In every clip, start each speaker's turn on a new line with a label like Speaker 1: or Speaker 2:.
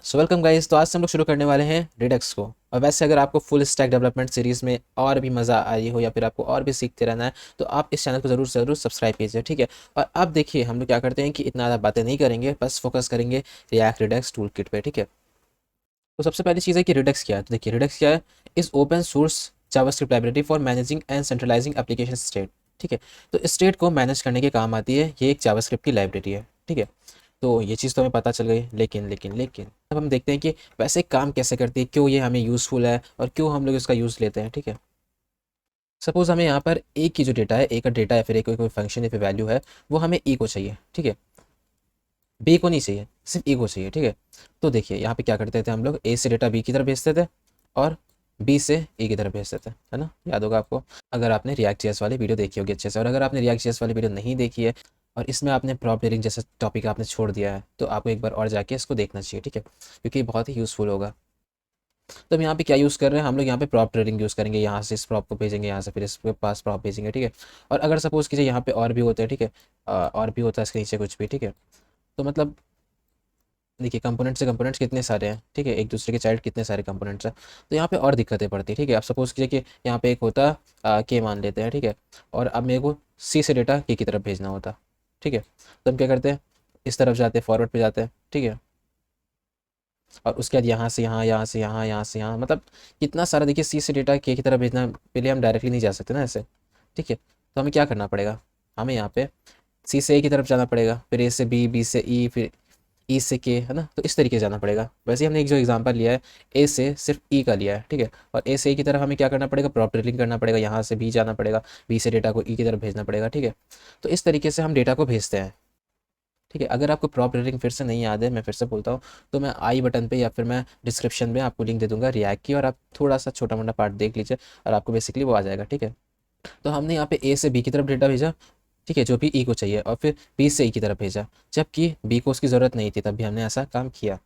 Speaker 1: So welcome guys. तो आज से हम लोग शुरू करने वाले हैं रिडक्स को। और वैसे अगर आपको फुल स्टैक डेवलपमेंट सीरीज़ में और भी मज़ा आई हो या फिर आपको और भी सीखते रहना है तो आप इस चैनल को ज़रूर ज़रूर सब्सक्राइब कीजिए, ठीक है। और अब देखिए हम लोग क्या करते हैं कि इतना ज़्यादा बातें नहीं करेंगे, बस फोकस करेंगे रिएक्ट रिडक्स टूल किट पे, ठीक है। तो सबसे पहली चीज़ है कि रिडक्स क्या है। तो देखिए रिडक्स क्या है, इस open source JavaScript library for managing and centralising application state, ठीक है। तो स्टेट को मैनेज करने के काम आती है, ये एक जावास्क्रिप्ट की लाइब्रेरी है, ठीक है। तो ये चीज़ तो हमें पता चल गई, लेकिन अब हम देखते हैं कि वैसे काम कैसे करती है, क्यों ये हमें यूज़फुल है और क्यों हम लोग इसका यूज़ लेते हैं, ठीक है। सपोज़ हमें यहाँ पर ए की जो डेटा है, ए का डेटा या फिर एक कोई फंक्शन या फिर वैल्यू है, वो हमें ए को चाहिए, ठीक है। बी को नहीं चाहिए, सिर्फ ए को चाहिए, ठीक है। तो देखिए यहाँ पे क्या करते थे हम लोग, ए से डेटा बी की तरफ भेजते थे और बी से ए की तरफ भेजते थे, है ना। याद होगा आपको, अगर आपने रिएक्ट जेएस वाली वीडियो देखी होगी अच्छे से। और अगर आपने रिएक्ट जेएस वाली वीडियो नहीं देखी है और इसमें आपने प्रॉम्प्ट इंजीनियरिंग जैसा टॉपिक आपने छोड़ दिया है तो आपको एक बार और जाके इसको देखना चाहिए, ठीक है, क्योंकि ये बहुत ही यूज़फुल होगा। तो हम यहाँ पे क्या यूज़ कर रहे हैं, हम लोग यहाँ पे प्रॉप ट्रेडिंग यूज़ करेंगे। यहाँ से इस प्रॉप को भेजेंगे, यहाँ से फिर इसके पास प्रॉप भेजेंगे, ठीक है। और अगर सपोज़ कीजिए यहाँ पे और भी होते हैं, ठीक है, और भी होता है इसके नीचे कुछ भी, ठीक है। तो मतलब देखिए कंपोनेंट से कंपोनेंट्स कितने सारे हैं, ठीक है, एक दूसरे के चाइल्ड कितने सारे कंपोनेंट्स हैं। तो यहाँ पे और दिक्कतें पड़ती है, ठीक है। आप सपोज़ कीजिए कि यहाँ पे एक होता के मान लेते हैं, ठीक है। और अब मेरे को सी से डेटा के की तरफ भेजना होता, ठीक है। तो हम क्या करते हैं, इस तरफ जाते हैं, फॉरवर्ड पे जाते हैं, ठीक है। और उसके बाद यहाँ से यहाँ, यहाँ से यहाँ, यहाँ से यहाँ, मतलब कितना सारा। देखिए सी से डेटा के की तरफ भेजना, पहले हम डायरेक्टली नहीं जा सकते ना ऐसे, ठीक है। तो हमें क्या करना पड़ेगा, हमें यहाँ पे सी से ए की तरफ जाना पड़ेगा, फिर ए से बी, बी से ई, फिर ई से के, है ना। तो इस तरीके से जाना पड़ेगा। वैसे ही हमने एक जो एग्जांपल लिया है, ए से सिर्फ ई का लिया है, ठीक है। और ए से ई की तरफ हमें क्या करना पड़ेगा, प्रॉप ट्रेलिंग करना पड़ेगा, यहाँ से बी जाना पड़ेगा, बी से डेटा को ई की तरफ भेजना पड़ेगा, ठीक है। तो इस तरीके से हम डेटा को भेजते हैं, ठीक है। अगर आपको प्रॉप ट्रेलिंग फिर से नहीं याद है, मैं फिर से बोलता हूँ, तो मैं आई बटन पे या फिर मैं डिस्क्रिप्शन में आपको लिंक दे दूंगा रिएक्ट की, और आप थोड़ा सा छोटा मोटा पार्ट देख लीजिए और आपको बेसिकली वो आ जाएगा, ठीक है। तो हमने यहाँ पे ए से बी की तरफ डेटा भेजा, ठीक है, जो भी ई को चाहिए, और फिर बी से ई की तरफ भेजा, जबकि बी को उसकी ज़रूरत नहीं थी, तब भी हमने ऐसा काम किया।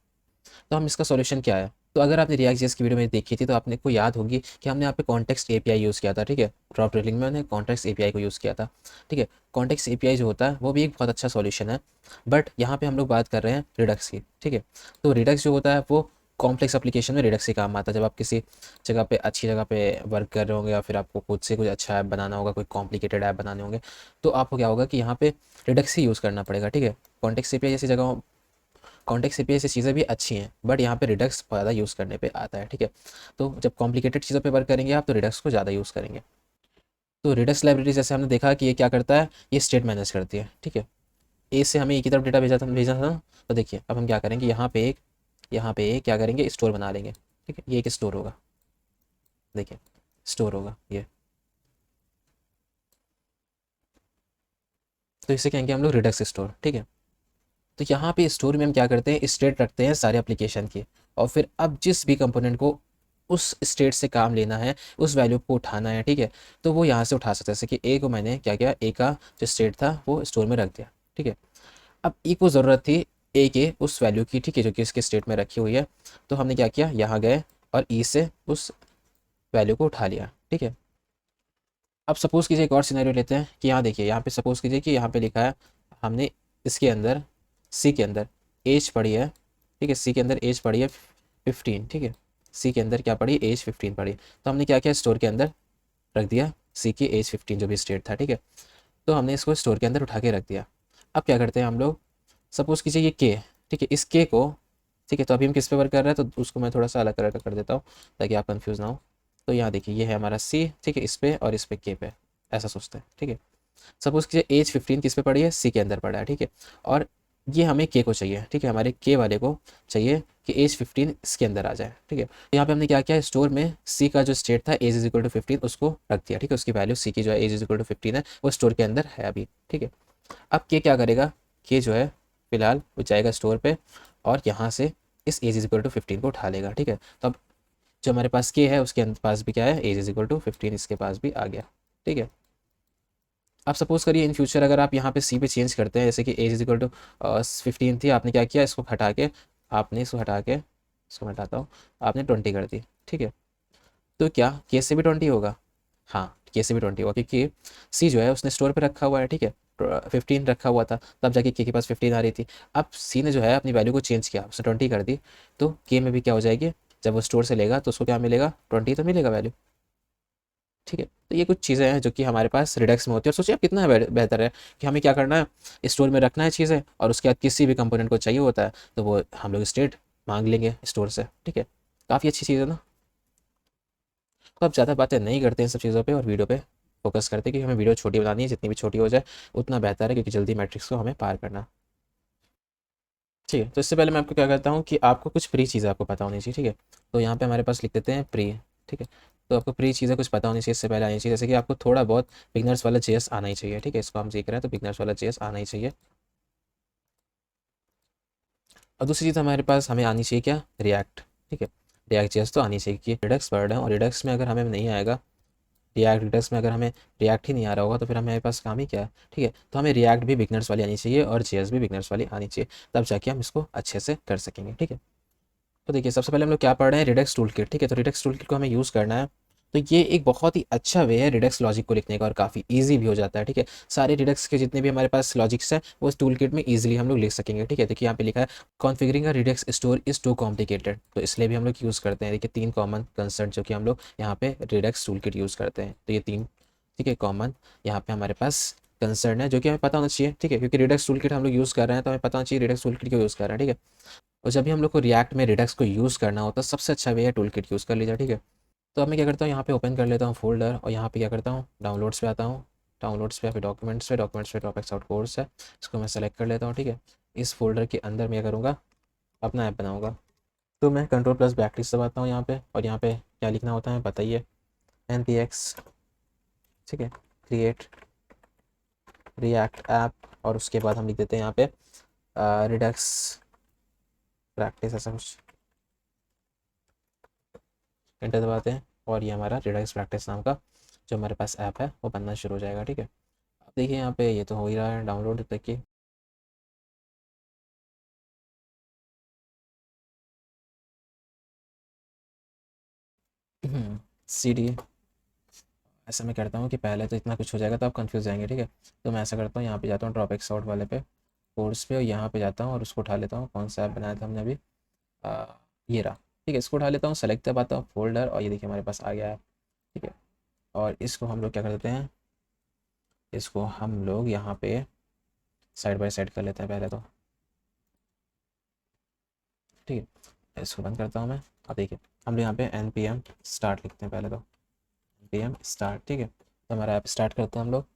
Speaker 1: तो हम इसका सॉल्यूशन क्या है, तो अगर आपने रिएक्ट जेएस की वीडियो में देखी थी तो आपने को याद होगी कि हमने यहाँ पे कॉन्टेक्स्ट एपीआई यूज़ किया था, ठीक है। ड्रॉप ट्रेलिंग में हमने कॉन्टेक्स्ट एपीआई को यूज़ किया था, ठीक है। कॉन्टेक्स्ट एपीआई जो होता है वो भी एक बहुत अच्छा सॉल्यूशन है, बट यहाँ पे हम लोग बात कर रहे हैं रिडक्स की, ठीक है। तो रिडक्स जो होता है वो कॉम्प्लेक्स एप्लीकेशन में रिडक्स से काम आता है। जब आप किसी जगह पे अच्छी जगह पे वर्क कर रहे होंगे या फिर आपको खुद से कुछ अच्छा ऐप बनाना होगा, कोई कॉम्प्लिकेटेड ऐप बनाने होंगे, तो आपको क्या होगा कि यहाँ पे रिडक्स ही यूज़ करना पड़ेगा, ठीक है। कॉन्टेक्स्ट एपीआई जैसी जगह, कॉन्टेक्स्ट एपीआई से चीज़ें भी अच्छी हैं, बट यहाँ पे रिडक्स ज़्यादा यूज़ करने पे आता है, ठीक है। तो जब कॉम्प्लिकेटेड चीज़ों पे वर्क करेंगे आप तो रिडक्स को ज़्यादा यूज़ करेंगे। तो रिडक्स लाइब्रेरी जैसे हमने देखा कि ये क्या करता है, ये स्टेट मैनेज करती है, ठीक है। ए से हमें ए की तरफ डेटा भेजा था ना। तो देखिए अब हम क्या करेंगे, यहाँ पे एक क्या करेंगे, स्टोर बना लेंगे, ठीक है। ये एक स्टोर होगा, देखिए स्टोर होगा ये। तो इसे कहेंगे हम लोग रिडक्स स्टोर, ठीक है। तो यहाँ पे स्टोर में हम क्या करते हैं, स्टेट रखते हैं सारे एप्लीकेशन की, और फिर अब जिस भी कंपोनेंट को उस स्टेट से काम लेना है, उस वैल्यू को उठाना है, ठीक है, तो वो यहाँ से उठा सकते हैं। जैसे कि ए को मैंने क्या किया, ए का जो स्टेट था वो स्टोर में रख दिया, ठीक है। अब ई को ज़रूरत थी ए के उस वैल्यू की, ठीक है, जो कि इसके स्टेट में रखी हुई है। तो हमने क्या किया, यहाँ गए और ई से उस वैल्यू को उठा लिया, ठीक है। अब सपोज़ कीजिए एक और सिनेरियो लेते हैं कि यहाँ देखिए, यहाँ पे सपोज़ कीजिए कि यहाँ पे लिखा है हमने इसके अंदर सी के अंदर एज पढ़ी है, ठीक है। सी के अंदर एज पढ़ी है 15, ठीक है। सी के अंदर क्या पढ़ी, एज 15 पढ़ी। तो हमने क्या किया, स्टोर के अंदर रख दिया सी की एज 15 जो भी स्टेट था, ठीक है। तो हमने इसको स्टोर के अंदर उठा के रख दिया। अब क्या करते हैं हम लोग, सपोज़ कीजिए ये के, ठीक है, इस के को, ठीक है। तो अभी हम किस पे वर्क कर रहे हैं, तो उसको मैं थोड़ा सा अलग कलर का कर देता हूँ ताकि आप कंफ्यूज ना हो। तो यहाँ देखिए ये है हमारा सी, ठीक है, इस पे और इस पे के पे, ऐसा सोचते हैं, ठीक है। सपोज कीजिए एज 15 किस पे पड़ी है, सी के अंदर पड़ा है, ठीक है। और ये हमें के को चाहिए, ठीक है, हमारे के वाले को चाहिए कि एज 15 इसके अंदर आ जाए, ठीक है। तो यहाँ पे हमने क्या किया, स्टोर में सी का जो स्टेट था एज इज इक्वल टू 15 उसको रख दिया, ठीक है। उसकी वैल्यू सी की जो है एज इज इक्वल टू 15 है वो स्टोर के अंदर है अभी, ठीक है। अब के क्या करेगा, के जो है फिलहाल वो जाएगा स्टोर पे और यहाँ से इस एज इज इक्वल टू 15 को उठा लेगा, ठीक है। तो अब जो हमारे पास के है उसके पास भी क्या है, एज इज इक्वल टू 15 इसके पास भी आ गया, ठीक है। आप सपोज करिए इन फ्यूचर अगर आप यहाँ पे सी पे चेंज करते हैं, जैसे कि एज इज इक्वल टू 15 थी, आपने क्या किया, इसको हटा के, आपने इसको हटा के, इसको मैं हटाता हूँ, आपने 20 कर दी, ठीक है। तो क्या के से भी 20 होगा, हाँ के से भी 20 होगा, क्योंकि सी जो है उसने स्टोर पे रखा हुआ है, ठीक है। 15 रखा हुआ था, तब जाके के पास 15 आ रही थी। अब सी ने जो है अपनी वैल्यू को चेंज किया, उसने 20 कर दी, तो के में भी क्या हो जाएगी, जब वो स्टोर से लेगा तो उसको क्या मिलेगा, 20 तो मिलेगा वैल्यू। ठीक है, तो ये कुछ चीज़ें हैं जो कि हमारे पास रिडक्स में होती है। और सोचिए आप कितना बेहतर है कि हमें क्या करना है, स्टोर में रखना है चीज़ें, और उसके बाद किसी भी कंपोनेंट को चाहिए होता है तो वो हम लोग स्टेट मांग लेंगे स्टोर से। ठीक है, काफ़ी अच्छी चीज़ है ना। तो अब ज़्यादा बातें नहीं करते इन सब चीज़ों पे और वीडियो पे फोकस करते हैं, कि हमें वीडियो छोटी बनानी है, जितनी भी छोटी हो जाए उतना बेहतर है, क्योंकि जल्दी मैट्रिक्स को हमें पार करना। ठीक है, तो इससे पहले मैं आपको क्या कहता हूँ कि आपको कुछ प्री चीज़ें आपको पता होनी चाहिए। ठीक है, तो यहाँ पे हमारे पास लिख देते हैं प्री। ठीक है, तो आपको प्री चीज़ें कुछ पता होनी चाहिए, इससे पहले आनी चाहिए, जैसे कि आपको थोड़ा बहुत बिगनर्स वाला जेएस आना ही चाहिए। ठीक है, इसको हम सीख रहे हैं तो बिगनर्स वाला जेएस आना ही चाहिए। और दूसरी चीज़ हमारे पास हमें आनी चाहिए क्या, रिएक्ट। ठीक है, रिएक्ट जेएस तो आनी चाहिए, कि रिडक्स वर्ड है और रिडक्स में अगर हमें नहीं आएगा, रिएक्ट रिडक्स में अगर हमें रिएक्ट ही नहीं आ रहा होगा तो फिर हमारे पास काम ही क्या है। ठीक है, तो हमें रिएक्ट भी बिगनर्स वाली आनी चाहिए और जेएस भी बिगनर्स वाली आनी चाहिए, तब जाके हम इसको अच्छे से कर सकेंगे। ठीक है, तो देखिए सबसे पहले हम लोग क्या पढ़ रहे हैं, रिडक्स टूल किट। ठीक है, तो रिडक्स टूल किट को हमें यूज़ करना है। तो ये एक बहुत ही अच्छा वे है रिडक्स लॉजिक को लिखने का, और काफ़ी इजी भी हो जाता है। ठीक है, सारे रिडक्स के जितने भी हमारे पास लॉजिक्स हैं वो इस टूल किट में ईजिली हम लोग लिख सकेंगे। ठीक है, देखिए यहाँ पे लिखा है configuring a redux store is too complicated, तो इसलिए भी हम लोग यूज़ करते हैं। देखिए 3 कॉमन कंसर्ट जो कि हम लोग यहाँ पे रिडक्स टूल किट यूज़ करते हैं, तो ये 3, ठीक है, कॉमन यहाँ पे हमारे पास कंसर्न है जो कि हमें पता होना चाहिए। ठीक है, क्योंकि रिडक्स टूल किट हम लोग यूज़ कर रहे हैं तो हमें पता होना चाहिए रिडक्स टूल किट क्यों यूज़ कर रहे हैं। ठीक है, और जब भी हम लोग को रिएक्ट में रिडक्स को यूज़ करना होता है सबसे अच्छा वे है टूल किट यूज़ कर लीजिए। ठीक है, तो अब मैं क्या करता हूँ, यहाँ पे ओपन कर लेता हूँ फोल्डर, और यहाँ पे क्या करता हूँ, डाउनलोड्स पे आता हूँ, डाउनलोड्स पे या फिर डॉक्यूमेंट्स पे ड्रॉप एक्स आउट कोर्स है, इसको मैं सेलेक्ट कर लेता हूँ। ठीक है, इस फोल्डर के अंदर मैं क्या करूँगा, अपना ऐप बनाऊँगा। तो मैं कंट्रोल प्लस बैकलिस्ट दबाता हूँ यहाँ पे, और यहाँ पे क्या लिखना होता है बताइए, npx, ठीक है, क्रिएट रिएक्ट ऐप, और उसके बाद हम लिख देते हैं यहाँ पे रिडक्स प्रैक्टिस, ऐसा कुछ, एंटर दबाते हैं, और ये हमारा रिडक्स प्रैक्टिस नाम का जो हमारे पास ऐप है वो बनना शुरू हो जाएगा। ठीक है, अब देखिए यहाँ पे ये तो हो ही रहा है डाउनलोड, देखिए सी डी। ऐसा मैं करता हूँ कि पहले तो इतना कुछ हो जाएगा तो आप कंफ्यूज जाएंगे। ठीक है, तो मैं ऐसा करता हूँ, यहाँ पे जाता हूँ ड्रॉप एक्स आउट वाले पे, कोर्स पे, और यहाँ पे जाता हूँ और उसको उठा लेता हूँ, कौन सा ऐप बनाया था हमने अभी, आ, ये रहा। ठीक है, इसको उठा लेता हूँ, सेलेक्ट दबाता हूँ फोल्डर, और ये देखिए हमारे पास आ गया है। ठीक है, और इसको हम लोग क्या कर देते हैं, इसको हम लोग यहाँ पे साइड बाय साइड कर लेते हैं पहले तो। ठीक है, इसको बंद करता हूँ मैं। अब देखिए हम लोग यहाँ पे एन पी एम स्टार्ट लिखते हैं पहले तो, एन पी एम स्टार्ट। ठीक है, तो हमारा ऐप स्टार्ट करते हैं हम लोग,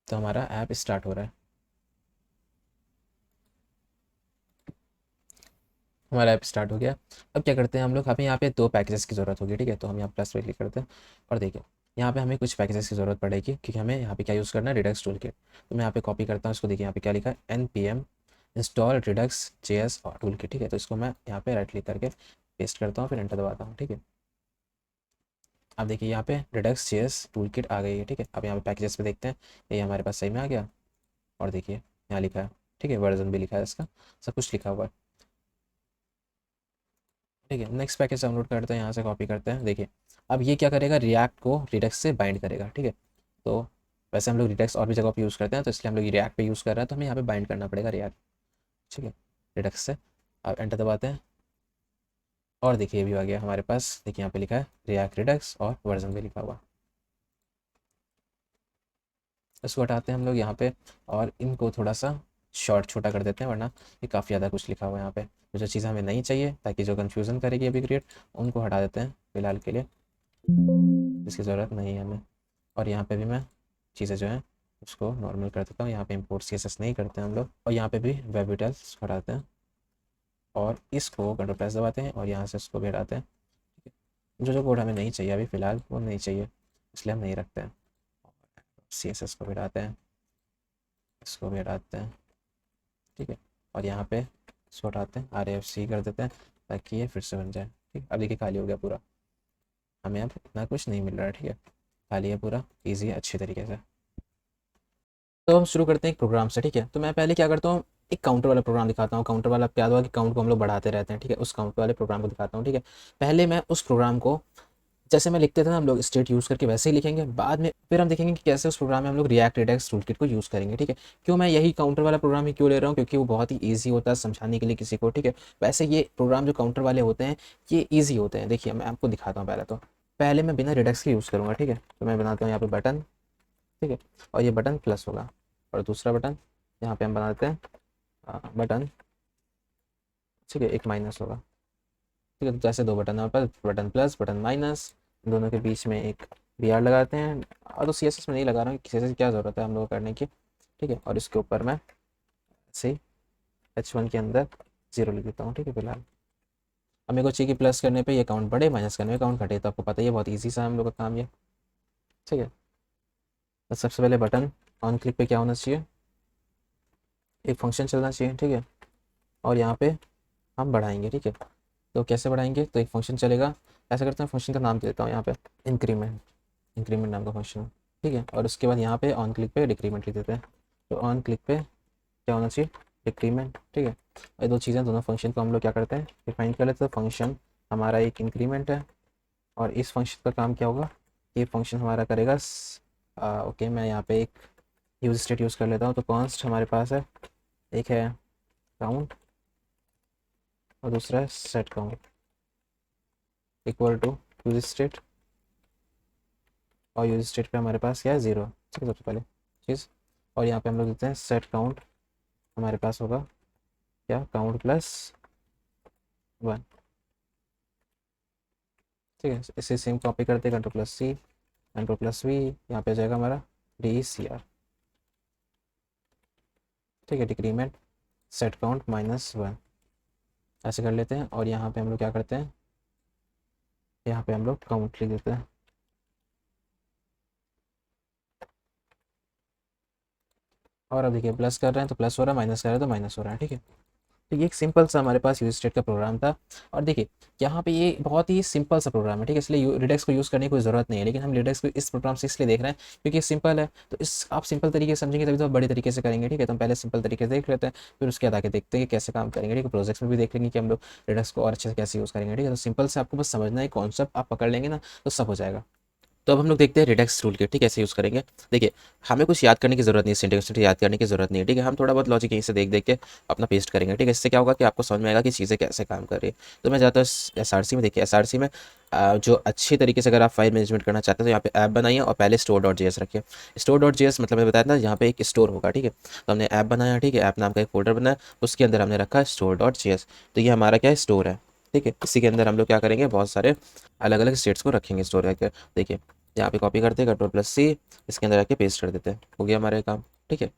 Speaker 1: तो हमारा ऐप स्टार्ट हो रहा है, हमारा ऐप स्टार्ट हो गया। अब क्या करते हैं हम लोग, हमें यहाँ पे 2 पैकेजेस की ज़रूरत होगी। ठीक है, तो हम यहाँ प्लस पे क्लिक करते हैं, और देखिए यहाँ पे हमें कुछ पैकेजेस की ज़रूरत पड़ेगी, क्योंकि हमें यहाँ पे क्या यूज़ करना है, रिडक्स टूल किट। तो मैं यहाँ पे कॉपी करता हूँ इसको, देखिए यहाँ पे क्या लिखा है, N P M install redux J S और टूल किट। ठीक है, तो इसको मैं यहाँ पे राइट क्लिक करके पेस्ट करता हूँ, फिर एंटर दबाता हूँ। ठीक है, अब देखिए यहाँ पे Redux J S toolkit आ गई है। ठीक है, अब यहाँ पे पैकेजेस पे देखते हैं, ये हमारे पास सही में आ गया, और देखिए यहाँ लिखा है, ठीक है, वर्जन भी लिखा है इसका, सब कुछ लिखा हुआ है। ठीक है, नेक्स्ट पैकेज डाउनलोड करते हैं, यहाँ से कॉपी करते हैं। देखिए अब ये क्या करेगा, रिएक्ट को रिडक्स से बाइंड करेगा। ठीक है, तो वैसे हम लोग रिडक्स और भी जगह पे यूज़ करते हैं, तो इसलिए हम लोग रिएक्ट पे यूज़ कर रहे हैं, तो हमें यहाँ पे बाइंड करना पड़ेगा रिएक्ट। ठीक है, रिडक्स से। अब एंटर दबाते हैं, और देखिए ये भी आ गया हमारे पास, देखिए यहाँ पे लिखा है रिएक्ट रिडक्स और वर्जन भी लिखा हुआ। इसको हटाते हैं हम लोग यहाँ पे, और इनको थोड़ा सा शॉर्ट छोटा कर देते हैं, वरना ये काफ़ी ज़्यादा कुछ लिखा हुआ है यहाँ पे, जो चीज़ें हमें नहीं चाहिए, ताकि जो कन्फ्यूज़न करेगी अभी क्रिएट, उनको हटा देते हैं फिलहाल के लिए, इसकी ज़रूरत नहीं है हमें। और यहाँ पे भी मैं चीज़ें जो हैं उसको नॉर्मल कर देता हूँ, यहाँ पे इंपोर्ट सीएसएस नहीं करते हैं हम लोग, और यहाँ पे भी वेब डिटेल्स हटाते हैं, और इसको कंट्रोल प्रेस दबाते हैं, और यहाँ से इसको भी हटाते हैं। ठीक है, जो जो कोड हमें नहीं चाहिए अभी फ़िलहाल वो नहीं चाहिए, इसलिए हम नहीं रखते हैं। सीएसएस को भी हटाते हैं, इसको भी हटाते हैं। ठीक है, और यहाँ पे इसको हटाते हैं, आर एफ सी कर देते हैं, ताकि ये फिर से बन जाए। ठीक, अब देखिए खाली हो गया पूरा, हमें अब इतना कुछ नहीं मिल रहा है। ठीक है, खाली है पूरा, ईजी है, अच्छी तरीके से। तो हम शुरू करते हैं एक प्रोग्राम से। ठीक है, तो मैं पहले क्या करता हूँ, एक काउंटर वाला प्रोग्राम दिखाता हूँ। काउंटर वाला याद होगा कि काउंट को हम लोग बढ़ाते रहते हैं। ठीक है, उस काउंटर वाले प्रोग्राम को दिखाता हूँ। ठीक है, पहले मैं उस प्रोग्राम को जैसे मैं लिखते थे ना हम लोग स्टेट यूज़ करके वैसे ही लिखेंगे। बाद में फिर हम देखेंगे कि कैसे उस प्रोग्राम में हम लोग रिएक्ट रिडक्स टूलकिट को यूज़ करेंगे, ठीक है। क्यों मैं यही काउंटर वाला प्रोग्राम ही क्यों ले रहा हूँ, क्योंकि वो बहुत ही ईजी होता है समझाने के लिए किसी को, ठीक है। वैसे ये प्रोग्राम जो काउंटर वाले होते हैं ये ईजी होते हैं। देखिए मैं आपको दिखाता हूँ। पहले मैं बिना रिडक्स के यूज़ करूँगा, ठीक है। तो मैं बनाता हूँ यहाँ पे बटन, ठीक है, और ये बटन प्लस होगा, और दूसरा बटन यहाँ पे हम बना देते हैं बटन, ठीक है, एक माइनस होगा, ठीक है। तो जैसे दो बटन है पर बटन प्लस बटन माइनस, दोनों के बीच में एक बी आर लगाते हैं। और तो सी एस एस में नहीं लगा रहा हूँ, सी एस एस की क्या ज़रूरत है हम लोग को करने की, ठीक है। और इसके ऊपर मैं ऐसे H1 के अंदर 0 लिख देता हूँ, ठीक है फिलहाल। अब मेरे को चाहिए कि प्लस करने पे ये काउंट बढ़े, माइनस करने पे काउंट घटे। तो आपको पता ही है बहुत ईजी सा हम लोग का काम ये, ठीक है। तो सबसे पहले बटन ऑन क्लिक पे क्या होना चाहिए, एक फंक्शन चलना चाहिए, ठीक है। और यहाँ पे हम बढ़ाएंगे, ठीक है। तो कैसे बढ़ाएंगे, तो एक फंक्शन चलेगा, ऐसा करते हैं, फंक्शन का नाम दे देता हूँ यहाँ पे इंक्रीमेंट, इंक्रीमेंट नाम का फंक्शन है, ठीक है। और उसके बाद यहाँ पे ऑन क्लिक पे डिक्रीमेंट लिख देते हैं। तो ऑन क्लिक पे क्या होना चाहिए, डिक्रीमेंट, ठीक है। ये दो चीज़ें, दोनों फंक्शन को हम लोग क्या करते हैं, डिफाइन कर लेते हैं। फंक्शन हमारा एक इंक्रीमेंट है, और इस फंक्शन का काम क्या होगा, ये फंक्शन हमारा करेगा ओके। मैं यहाँ पे एक यूज स्टेट यूज़ कर लेता हूँ। तो कॉन्स्ट हमारे पास है, एक है काउंट और दूसरा है set count, equal to use state, और यूज स्टेट पे हमारे पास क्या है, 0, ठीक है, सबसे पहले चीज़। और यहाँ पे हम लोग देते हैं सेट काउंट, हमारे पास होगा क्या, काउंट प्लस 1, ठीक है। इसे सेम कॉपी करते हैं, कंट्रोल+C, कंट्रोल+V, यहाँ पे आ जाएगा हमारा DCR, ठीक है, डिक्रीमेंट सेट काउंट -1, ऐसे कर लेते हैं। और यहाँ पे हम लोग क्या करते हैं, यहाँ पे हम लोग काउंट लिख देते हैं। और अब देखिए प्लस कर रहे हैं तो प्लस हो रहा है, माइनस कर रहे हैं तो माइनस हो रहा है, ठीक है। तो ये एक सिंपल सा हमारे पास यूज स्टेट का प्रोग्राम था। और देखिए यहाँ पे ये बहुत ही सिंपल सा प्रोग्राम है, ठीक है। इसलिए रिडक्स को यूज़ करने की कोई ज़रूरत नहीं है। लेकिन हम रिडक्स को इस प्रोग्राम से इसलिए देख रहे हैं क्योंकि ये सिंपल है। तो इस आप सिंपल तरीके से समझेंगे तभी तो आप बड़ी तरीके से करेंगे, ठीक है। तो हम पहले सिंपल तरीके से देख लेते हैं, फिर उसके बाद आके देखते हैं कि कैसे काम करेंगे, ठीक है। प्रोजेक्ट्स में भी देख लेंगे कि हम लोग रिडक्स को और अच्छे से कैसे यूज़ करेंगे, ठीक है। तो सिंपल से आपको बस समझना है, कॉन्सेप्ट आप पकड़ लेंगे ना तो सब हो जाएगा। तो अब हम लोग देखते हैं रिडक्स टूल किट, ठीक है, कैसे यूज़ करेंगे। देखिए हमें कुछ याद करने की ज़रूरत नहीं है, सिंटेक्स याद करने की ज़रूरत नहीं है, ठीक है। हम थोड़ा बहुत लॉजिक यहीं से देख देख के अपना पेस्ट करेंगे, ठीक है। इससे क्या होगा कि आपको समझ में आएगा कि चीज़ें कैसे काम कर रही है। तो मैं जाता हूँ SRC में। देखिए SRC में जो अच्छी तरीके से अगर आप फाइल मैनेजमेंट करना चाहते हैं तो यहाँ पे ऐप बनाइए और पहले store.js रखिए। store.js मतलब मैं बताया था यहाँ पे एक स्टोर होगा, ठीक है। तो हमने ऐप बनाया, ठीक है, ऐप नाम का एक फोल्डर बनाया, उसके अंदर हमने रखा store.js। तो ये हमारा क्या है, स्टोर है, ठीक है। इसी के अंदर हम लोग क्या करेंगे, बहुत सारे अलग अलग स्टेट्स को रखेंगे स्टोर करके। देखिए यहाँ पे कॉपी करते हैं, कंट्रोल+C, इसके अंदर आके पेस्ट कर देते हैं, हो गया हमारे काम, ठीक है।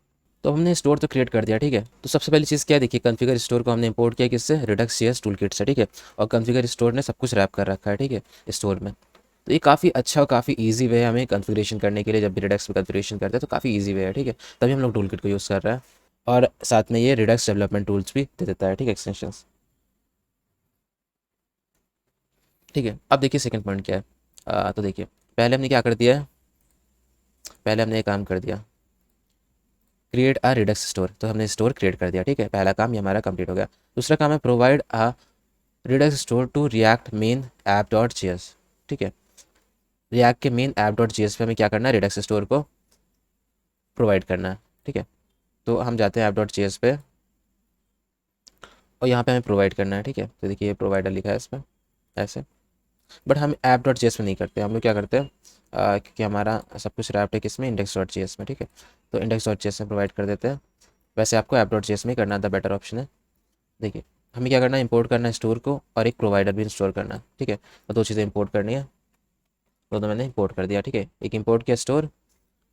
Speaker 1: तो हमने स्टोर तो क्रिएट कर दिया, ठीक है। तो सबसे पहली चीज़ क्या है, देखिए कॉन्फ़िगर स्टोर को हमने इंपोर्ट किया किससे, रिडक्स.js टूलकिट से, ठीक है। और कॉन्फ़िगर स्टोर ने सब कुछ रैप कर रखा है, ठीक है, स्टोर में। तो ये काफ़ी अच्छा और काफ़ी ईजी वे है हमें कॉन्फ़िगरेशन करने के लिए। जब भी रिडक्स में कॉन्फ़िगरेशन करते हैं तो काफ़ी ईजी वे है, ठीक है। तभी हम लोग टूलकिट को यूज़ कर रहे हैं। और साथ में ये रिडक्स डेवलपमेंट टूल्स भी दे देता है, ठीक है, एक्सटेंशंस, ठीक है। अब देखिए सेकंड पॉइंट क्या है। तो देखिए पहले हमने क्या कर दिया है, पहले हमने ये काम कर दिया, क्रिएट अ रिडक्स स्टोर। तो हमने स्टोर क्रिएट कर दिया, ठीक है, पहला काम ये हमारा कंप्लीट हो गया। दूसरा काम है provide a redux store to react main app dot J S, ठीक है। रिएक्ट के main app dot J S पे हमें क्या करना है, रिडक्स स्टोर को प्रोवाइड करना है, ठीक है। तो हम जाते हैं ऐप डॉट जी एस पे और यहाँ पे हमें प्रोवाइड करना है, ठीक है। तो देखिए ये प्रोवाइडर लिखा है इसमें ऐसे। बट हम ऐप डॉट जी एस में नहीं करते, हम लोग क्या करते हैं, क्योंकि हमारा सब कुछ रैप्ट है किसमें, इंडेक्स डॉट जी एस में, ठीक है। तो इंडेक्स डॉट जी एस में प्रोवाइड कर देते हैं। वैसे आपको ऐप डॉट जी एस में करना था, बेटर ऑप्शन है। देखिए हमें क्या करना है, इंपोर्ट करना है स्टोर को, और एक प्रोवाइडर भी इंस्टॉल करना है, ठीक है। तो दो चीज़ें इंपोर्ट करनी है, दोनों मैंने इंपोर्ट कर दिया, ठीक है। एक इंपोर्ट किया स्टोर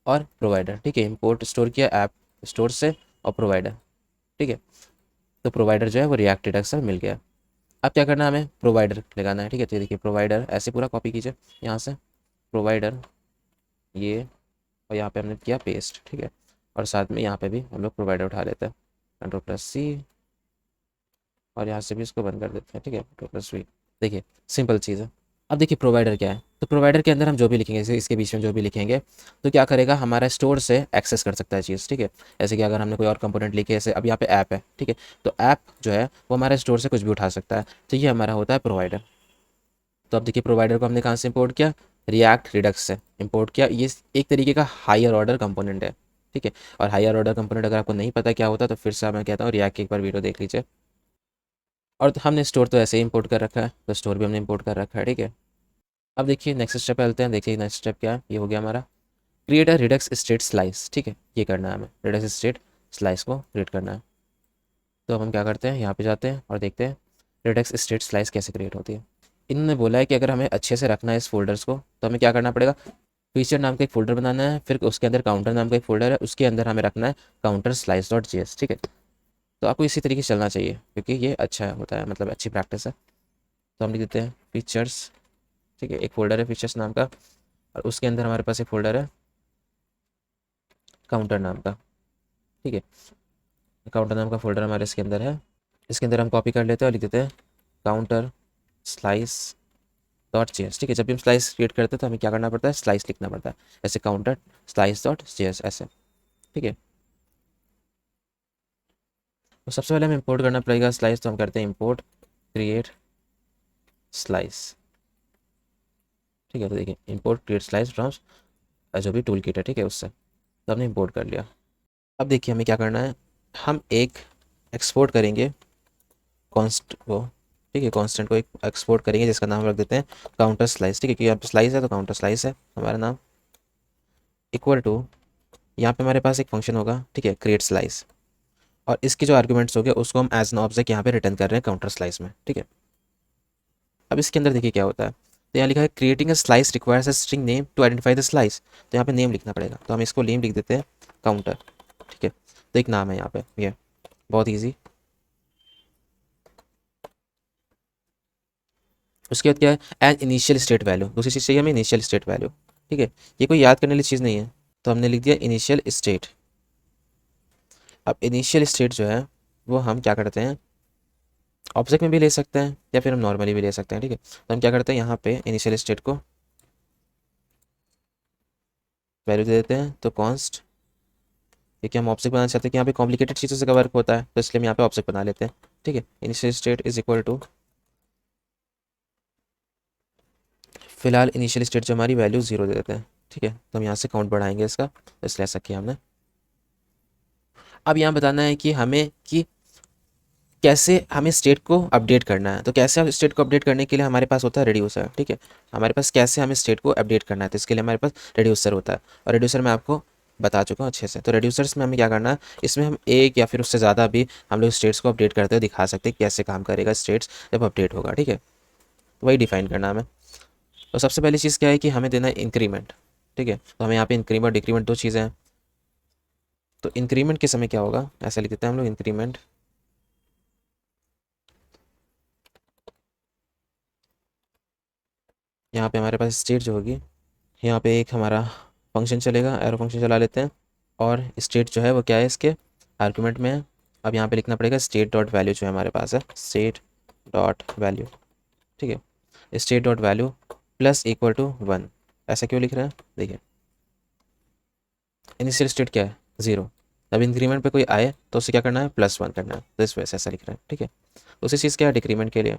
Speaker 1: और प्रोवाइडर, ठीक है। इंपोर्ट स्टोर किया ऐप स्टोर से और प्रोवाइडर, ठीक है। तो प्रोवाइडर जो है वो रिएक्ट रिडक्स से मिल गया। अब क्या करना है, हमें प्रोवाइडर लगाना है, ठीक है। तो देखिए प्रोवाइडर ऐसे पूरा कॉपी कीजिए यहाँ से, प्रोवाइडर ये, और यहाँ पे हमने किया पेस्ट, ठीक है। और साथ में यहाँ पे भी हम लोग प्रोवाइडर उठा लेते हैं, कंट्रोल+C, और यहाँ से भी इसको बंद कर देते हैं, ठीक है, कंट्रोल+V। देखिए सिंपल चीज़ है। अब देखिए प्रोवाइडर क्या है, तो प्रोवाइडर के अंदर हम जो भी लिखेंगे, जैसे इसके बीच में जो भी लिखेंगे तो क्या करेगा, हमारा स्टोर से एक्सेस कर सकता है चीज़, ठीक है। जैसे कि अगर हमने कोई और कंपोनेंट लिखे, जैसे अब यहाँ पे ऐप है, ठीक है। तो ऐप जो है वो हमारे स्टोर से कुछ भी उठा सकता है। तो ये हमारा होता है प्रोवाइडर। तो अब देखिए प्रोवाइडर को हमने कहाँ से इंपोर्ट किया, रिएक्ट रिडक्स से इंपोर्ट किया। ये एक तरीके का हायर ऑर्डर कंपोनेंट है, ठीक है। और हायर ऑर्डर कंपोनेंट अगर आपको नहीं पता क्या होता तो फिर से मैं कहता हूँ रिएक्ट की एक बार वीडियो देख लीजिए। और तो हमने स्टोर तो ऐसे ही इंपोर्ट कर रखा है, तो स्टोर भी हमने इंपोर्ट कर रखा है, ठीक है। अब देखिए नेक्स्ट स्टेप पे चलते हैं। देखिए नेक्स्ट स्टेप क्या है, ये हो गया हमारा create a Redux state slice, ठीक है। ये करना है हमें, रिडक्स स्टेट स्लाइस को क्रिएट करना है। तो अब हम क्या करते हैं, यहाँ पे जाते हैं और देखते हैं रिडक्स स्टेट स्लाइस कैसे क्रिएट होती है। इन्होंने बोला है कि अगर हमें अच्छे से रखना है इस फोल्डर्स को तो हमें क्या करना पड़ेगा, फीचर नाम का एक फोल्डर बनाना है, फिर उसके अंदर काउंटर नाम का एक फोल्डर है, उसके अंदर हमें रखना है काउंटर स्लाइस डॉट जेएस, ठीक है। तो आपको इसी तरीके से चलना चाहिए क्योंकि ये अच्छा होता है, मतलब अच्छी प्रैक्टिस है। तो हम लिख देते हैं फीचर्स, ठीक है। एक फोल्डर है फीचर्स नाम का और उसके अंदर हमारे पास एक फोल्डर है काउंटर नाम का, ठीक है। काउंटर नाम का फोल्डर हमारे इसके अंदर है। इसके अंदर हम कॉपी कर लेते हैं और लिख देते हैं काउंटर स्लाइस डॉट जेएस, ठीक है। जब भी हम स्लाइस क्रिएट करते हैं तो हमें क्या करना पड़ता है, स्लाइस लिखना पड़ता है, ऐसे काउंटर स्लाइस डॉट जेएस ऐसे, ठीक है। तो सबसे पहले हमें इंपोर्ट करना पड़ेगा स्लाइस, तो हम करते हैं इंपोर्ट क्रिएट स्लाइस, ठीक है। तो देखिए इंपोर्ट क्रिएट स्लाइस फ्रॉम जो भी टूल किट है, ठीक है, उससे तो हमने इंपोर्ट कर लिया। अब देखिए हमें क्या करना है, हम एक एक्सपोर्ट करेंगे कॉन्स्ट को, ठीक है। कांस्टेंट को एक एक्सपोर्ट करेंगे जिसका नाम रख देते हैं काउंटर स्लाइस, ठीक है। क्योंकि यहाँ पे स्लाइस है तो काउंटर स्लाइस है हमारा नाम। इक्वल टू, यहाँ पे हमारे पास एक फंक्शन होगा, ठीक है, क्रिएट स्लाइस, और इसके जो आर्गुमेंट्स हो गए उसको हम एज एन ऑब्जेक्ट यहाँ पे रिटर्न कर रहे हैं काउंटर स्लाइस में, ठीक है। अब इसके अंदर देखिए क्या होता है, तो यहाँ लिखा है creating a slice requires a string name to identify the slice. तो यहाँ पे नेम लिखना पड़ेगा, तो हम इसको नेम लिख देते हैं काउंटर, ठीक है। तो एक नाम है यहाँ पे, ये बहुत ईजी। उसके बाद क्या है, एन इनिशियल स्टेट वैल्यू, दूसरी चीज़ चाहिए हमें इनिशियल स्टेट वैल्यू, ठीक है। ये कोई याद करने वाली चीज़ नहीं है, तो हमने लिख दिया इनिशियल स्टेट। अब इनिशियल स्टेट जो है वो हम क्या करते हैं, ऑब्जेक्ट में भी ले सकते हैं या फिर हम नॉर्मली भी ले सकते हैं, ठीक है। तो हम क्या करते हैं, यहाँ पे इनिशियल स्टेट को वैल्यू दे देते हैं, तो कॉन्स्ट, क्योंकि हम ऑब्जेक्ट बनाना चाहते हैं कि यहाँ पे कॉम्प्लिकेटेड चीज़ों से वर्क होता है तो इसलिए हम यहाँ पे ऑब्जेक्ट बना लेते हैं, ठीक है। Initial state is equal to, फिलहाल इनिशियल स्टेट जो हमारी वैल्यू 0 दे देते हैं, ठीक है। तो हम यहाँ से काउंट बढ़ाएंगे इसका, तो इसलिए ऐसा किया हमने। अब यहाँ बताना है कि हमें कि कैसे हमें स्टेट को अपडेट करना है। तो कैसे हम स्टेट को अपडेट करने के लिए हमारे पास होता है रिड्यूसर, ठीक है। हमारे पास कैसे हमें स्टेट को अपडेट करना है, तो इसके लिए हमारे पास रिड्यूसर होता है, और रिड्यूसर मैं आपको बता चुका हूँ अच्छे से। तो रिड्यूसर्स में हमें क्या करना है, इसमें हम एक या फिर उससे ज़्यादा भी हम लोग स्टेट्स को अपडेट करते हुए दिखा सकते हैं कैसे काम करेगा स्टेट्स जब अपडेट होगा, ठीक है। तो वही डिफाइन करना है हमें। तो सबसे पहली चीज़ क्या है कि हमें देना है इंक्रीमेंट, ठीक है। तो हमें यहाँ पे इंक्रीमेंट डिक्रीमेंट दो चीज़ें हैं। तो इंक्रीमेंट के समय क्या होगा, ऐसा लिख देते हैं हम लोग इंक्रीमेंट, यहाँ पे हमारे पास स्टेट जो होगी, यहाँ पे एक हमारा फंक्शन चलेगा, एरो फंक्शन चला लेते हैं, और स्टेट जो है वो क्या है इसके आर्गुमेंट में है। अब यहाँ पे लिखना पड़ेगा स्टेट डॉट वैल्यू जो है हमारे पास है, स्टेट डॉट वैल्यू, ठीक है। State dot value plus equal to 1। ऐसा क्यों लिख रहे हैं, देखिए इनिशियल स्टेट क्या है 0, जब इंक्रीमेंट पे कोई आए तो उसे क्या करना है, +1 करना है, तो इस वजह से ऐसा लिख रहे हैं, ठीक है। उसी चीज़ क्या है डिक्रीमेंट के लिए,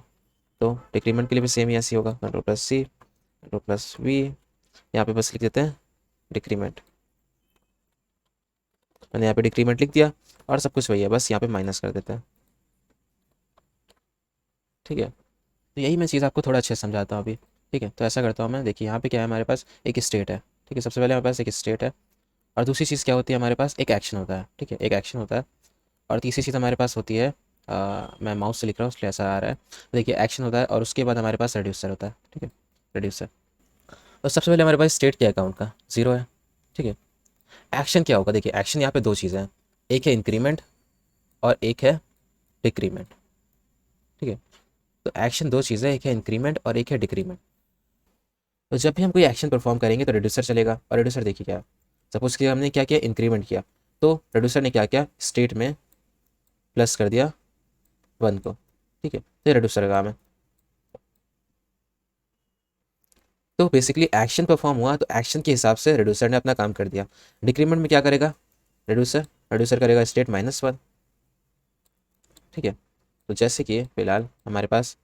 Speaker 1: तो डिक्रीमेंट के लिए भी सेम ही ऐसी होगा, कंट्रोल+C कंट्रोल+V, यहाँ पे बस लिख देते हैं डिक्रीमेंट। मैंने यहाँ पे डिक्रीमेंट लिख दिया और सब कुछ वही है, बस यहाँ पे माइनस कर देते हैं, ठीक है। तो यही मैं चीज़ आपको थोड़ा अच्छे से समझाता हूँ अभी, ठीक है। तो ऐसा करता हूँ मैं, देखिए यहाँ पे क्या है हमारे पास एक स्टेट है, ठीक है। सबसे पहले हमारे पास एक स्टेट है, और दूसरी चीज़ क्या होती है हमारे पास, एक एक्शन होता है, ठीक है, एक एक्शन होता है। और तीसरी चीज़ हमारे पास होती है, मैं माउस से लिख रहा हूँ इसलिए ऐसा आ रहा है। देखिए एक्शन होता है और उसके बाद हमारे पास रिड्यूसर होता है, ठीक है, रिड्यूसर। तो सबसे पहले हमारे पास स्टेट क्या है अकाउंट का, 0 है, ठीक है। एक्शन क्या होगा, देखिए एक्शन यहाँ पे दो चीज़ें हैं, एक है इंक्रीमेंट और एक है डिक्रीमेंट, ठीक है। तो एक्शन दो चीज़ें, एक है इंक्रीमेंट और एक है डिक्रीमेंट। तो जब भी हम कोई एक्शन परफॉर्म करेंगे तो रिड्यूसर चलेगा, और रिड्यूसर देखिए क्या है, सपोज कि हमने क्या किया, इंक्रीमेंट किया, तो रिड्यूसर ने क्या किया, स्टेट में प्लस कर दिया 1 को, ठीक है। तो रिड्यूसर का काम है। तो बेसिकली एक्शन परफॉर्म हुआ तो एक्शन के हिसाब से रिड्यूसर ने अपना काम कर दिया। डिक्रीमेंट में क्या करेगा रिड्यूसर, रिड्यूसर करेगा स्टेट -1, ठीक है। तो जैसे कि फिलहाल हमारे पास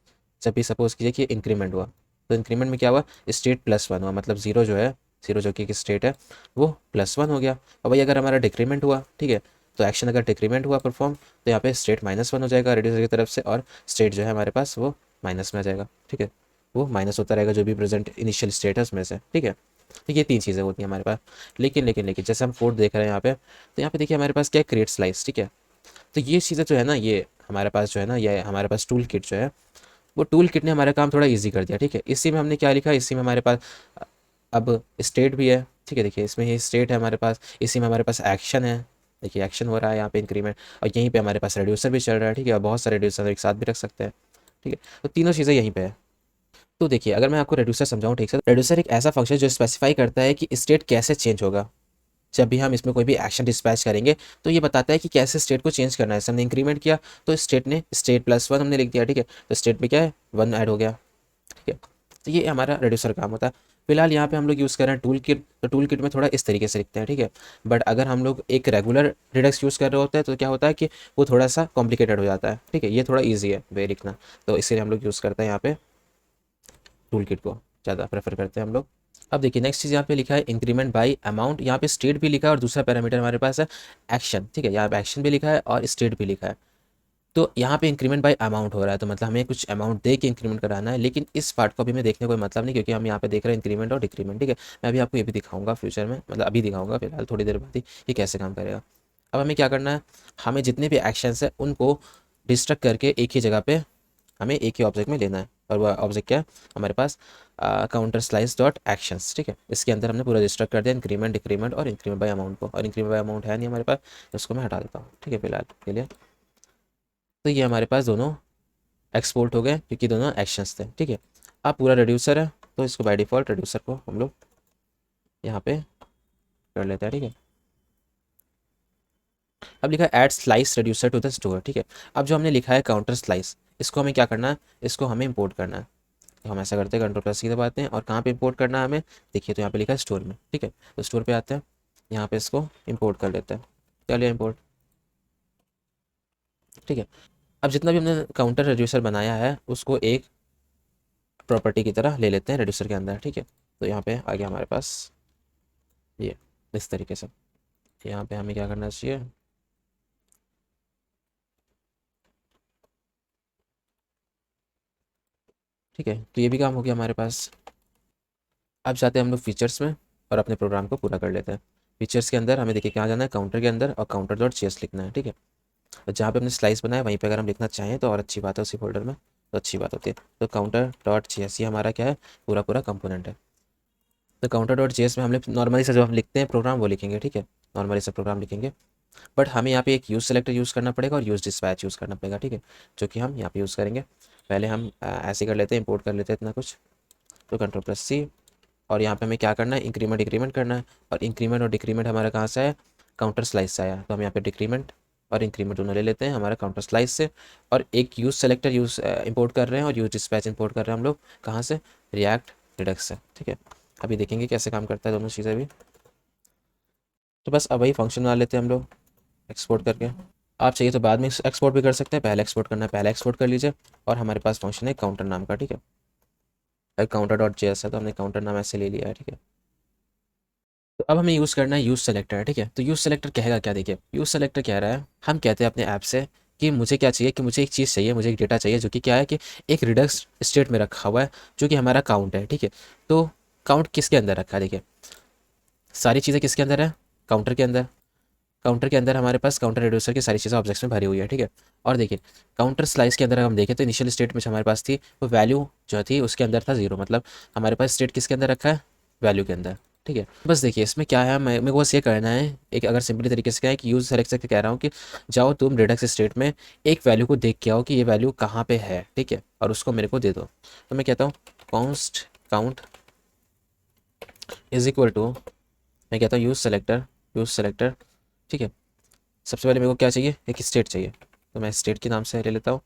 Speaker 1: जब भी सपोज कीजिए कि इंक्रीमेंट हुआ, तो इंक्रीमेंट में क्या हुआ, स्टेट +1 हुआ, मतलब जीरो जो है, जीरो जो कि स्टेट है वो +1 हो गया। और वही अगर हमारा डिक्रीमेंट हुआ, ठीक है, तो एक्शन अगर डिक्रीमेंट हुआ परफॉर्म, तो यहाँ पे स्टेट -1 हो जाएगा रेड्यूसर की तरफ से, और स्टेट जो है हमारे पास वो माइनस में आ जाएगा, ठीक है, वो माइनस होता रहेगा जो भी प्रेजेंट इनिशियल स्टेट है उसमें से, ठीक है। तो ये तीन चीज़ें होती हैं हमारे पास। लेकिन जैसे हम कोड देख रहे हैं यहाँ पे, तो यहाँ पे देखिए हमारे पास क्या है, क्रिएट स्लाइस, ठीक है। तो ये चीज़ें जो है ना, ये हमारे पास जो है ना, ये हमारे पास टूल किट जो है, वो टूल किट ने हमारा काम थोड़ा ईजी कर दिया, ठीक है। इसी में हमने क्या लिखा, इसी में हमारे पास अब स्टेट भी है, ठीक है। देखिए इसमें ये स्टेट है हमारे पास, इसी में हमारे पास एक्शन है, देखिए एक्शन हो रहा है यहाँ पे इंक्रीमेंट, और यहीं पे हमारे पास रेड्यूसर भी चल रहा है, ठीक है, और बहुत सारे रेड्यूसर एक साथ भी रख सकते हैं, ठीक है। तो तीनों चीज़ें यहीं पे है। तो देखिए अगर मैं आपको रेड्यूसर समझाऊं ठीक से, रेड्यूसर एक ऐसा फंक्शन जो स्पेसिफाई करता है कि स्टेट कैसे चेंज होगा जब भी हम इसमें कोई भी एक्शन डिस्पैच करेंगे। तो ये बताता है कि कैसे स्टेट को चेंज करना है। जैसे हमने इंक्रीमेंट किया तो स्टेट ने स्टेट +1 हमने लिख दिया, ठीक है, तो स्टेट में क्या है, 1 ऐड हो गया, ठीक है। तो ये हमारा रेड्यूसर काम होता है। फिलहाल यहाँ पे हम लोग यूज़ कर रहे हैं टूल किट, तो टूल किट में थोड़ा इस तरीके से लिखते हैं, ठीक है। बट अगर हम लोग एक रेगुलर रिडक्स यूज़ कर रहे होते हैं तो क्या होता है कि वो थोड़ा सा कॉम्प्लिकेटेड हो जाता है, ठीक है। ये थोड़ा ईजी है वे लिखना, तो इसीलिए हम लोग यूज़ करते हैं यहाँ पे टूल किट को ज़्यादा प्रेफर करते हैं हम लोग। अब देखिए नेक्स्ट चीज़ यहाँ पे लिखा है इंक्रीमेंट बाय अमाउंट, यहाँ पे स्टेट भी लिखा है और दूसरा पैरामीटर हमारे पास है एक्शन, ठीक है। यहाँ पे एक्शन भी लिखा है और स्टेट भी लिखा है। तो यहाँ पे इंक्रीमेंट बाय अमाउंट हो रहा है, तो मतलब हमें कुछ अमाउंट दे के इंक्रीमेंट कराना है, लेकिन इस पार्ट को अभी मैं देखने कोई मतलब नहीं, क्योंकि हम यहाँ पे देख रहे हैं इंक्रीमेंट और डिक्रीमेंट, ठीक है। मैं अभी आपको ये भी दिखाऊंगा फ्यूचर में, मतलब अभी दिखाऊंगा फिलहाल थोड़ी देर बाद ही ये कैसे काम करेगा। अब हमें क्या करना है, हमें जितने भी एक्शंस है उनको डिस्ट्रक्ट करके एक ही जगह पे हमें एक ही ऑब्जेक्ट में लेना है, और वह ऑब्जेक्ट क्या है हमारे पास, काउंटर स्लाइस डॉट एक्शंस, ठीक है। इसके अंदर हमने पूरा डिस्ट्रक्ट कर दिया इंक्रीमेंट, डिक्रीमेंट और इंक्रीमेंट बाय अमाउंट को, और इंक्रीमेंट बाय अमाउंट है नहीं हमारे पास, तो उसको मैं हटा देता हूँ, ठीक है, फिलहाल के लिए। तो ये हमारे पास दोनों एक्सपोर्ट हो गए क्योंकि दोनों एक्शंस थे, ठीक है। अब पूरा रिड्यूसर है, तो इसको बाय डिफ़ॉल्ट रिड्यूसर को हम लोग यहाँ पे कर लेते हैं, ठीक है। अब लिखा है add slice reducer to the store, ठीक है। अब जो हमने लिखा है काउंटर स्लाइस, इसको हमें क्या करना है, इसको हमें इंपोर्ट करना है। तो हम ऐसा करते हैं Ctrl+C दबाते हैं, और कहाँ पे इंपोर्ट करना है हमें, देखिए तो यहाँ पे लिखा है स्टोर में, ठीक है। तो स्टोर पे आते हैं, यहाँ पे इसको इंपोर्ट कर लेते हैं, क्या लिया इंपोर्ट, ठीक है। अब जितना भी हमने काउंटर रिड्यूसर बनाया है उसको एक प्रॉपर्टी की तरह ले लेते हैं रिड्यूसर के अंदर, ठीक है। तो यहाँ पे आ गया हमारे पास ये इस तरीके से। यहाँ पे हमें क्या करना चाहिए, ठीक है। तो ये भी काम हो गया हमारे पास। अब जाते हैं हम लोग फीचर्स में और अपने प्रोग्राम को पूरा कर लेते हैं। फीचर्स के अंदर हमें देखिए कहाँ जाना है, काउंटर के अंदर, और काउंटर डॉट जेएस लिखना है, ठीक है। और जहाँ पे हमने स्लाइस बनाया वहीं पे अगर हम लिखना चाहें तो और अच्छी बात है, उसी फोल्डर में तो अच्छी बात होती है। तो काउंटर डॉट जेएस ये हमारा क्या है, पूरा पूरा कंपोनेंट है। तो काउंटर डॉट जेएस में हम लोग नॉर्मली से जो हम लिखते हैं प्रोग्राम वो लिखेंगे, ठीक है, नॉर्मली से प्रोग्राम लिखेंगे। बट हमें यहाँ पे एक यूज़ सेलेक्टर यूज़ करना पड़ेगा और यूज़ डिस्पैच यूज़ करना पड़ेगा, ठीक है, जो कि हम यहाँ पे यूज़ करेंगे। पहले हम ऐसे कर लेते हैं, इंपोर्ट कर लेते हैं इतना कुछ। तो Ctrl+C, और यहाँ पे हमें क्या करना है, इंक्रीमेंट डिक्रीमेंट करना है, और इंक्रीमेंट और डिक्रीमेंट हमारा कहाँ से आया, काउंटर स्लाइस से आया। तो हम यहाँ पे डिक्रीमेंट और इंक्रीमेंट दोनों ले लेते हैं हमारा काउंटर स्लाइस से, और एक यूज़ सेलेक्टर यूज़ इंपोर्ट कर रहे हैं, और यूज़ डिस्पैच इंपोर्ट कर रहे हैं हम लोग कहाँ से, रिएक्ट रिडक्स से, ठीक है। अभी देखेंगे कैसे काम करता है दोनों चीज़ें भी। तो बस अब वही फंक्शन बना लेते हैं हम लोग एक्सपोर्ट करके। आप चाहिए तो बाद में एक्सपोर्ट भी कर सकते हैं, पहले एक्सपोर्ट करना है पहले एक्सपोर्ट कर लीजिए। और हमारे पास फंक्शन है काउंटर नाम का, ठीक है, काउंटर डॉट जेएस है, तो हमने काउंटर नाम ऐसे ले लिया है, ठीक है। तो अब हमें यूज़ करना है यूज़ सेलेक्टर, ठीक है। तो यूज़ सेलेक्टर कहेगा क्या, देखिए यूज़ सेलेक्टर कह रहा है, हम कहते हैं अपने ऐप से कि मुझे क्या चाहिए, कि मुझे एक चीज़ चाहिए, मुझे एक डेटा चाहिए जो कि क्या है, कि एक रिडक्स स्टेट में रखा हुआ है जो कि हमारा काउंट है, ठीक है। तो काउंट किसके अंदर रखा है, देखिए सारी चीज़ें किसके अंदर है, काउंटर के अंदर। काउंटर के अंदर हमारे पास काउंटर रिड्यूसर की सारी चीज़ें ऑब्जेक्ट्स में भरी हुई है, ठीक है। और देखिए काउंटर स्लाइस के अंदर अगर हम देखें तो इनिशियल स्टेट में जो हमारे पास थी वो वैल्यू जो थी उसके अंदर था 0, मतलब हमारे पास स्टेट किसके अंदर रखा है, वैल्यू के अंदर, ठीक है। बस देखिए इसमें क्या है, मैं मेरे को बस ये करना है, एक अगर सिंपली तरीके से क्या है कि यूज़ सेलेक्ट करके कह रहा हूँ कि जाओ तुम रिडक्स स्टेट में एक वैल्यू को देख के आओ कि ये वैल्यू कहाँ पे है, ठीक है, और उसको मेरे को दे दो। तो मैं कहता हूँ const count is equal to, मैं कहता हूँ यूज़ सेलेक्टर, ठीक है। सबसे पहले मेरे को क्या चाहिए, एक स्टेट चाहिए, तो मैं स्टेट के नाम से ले लेता हूँ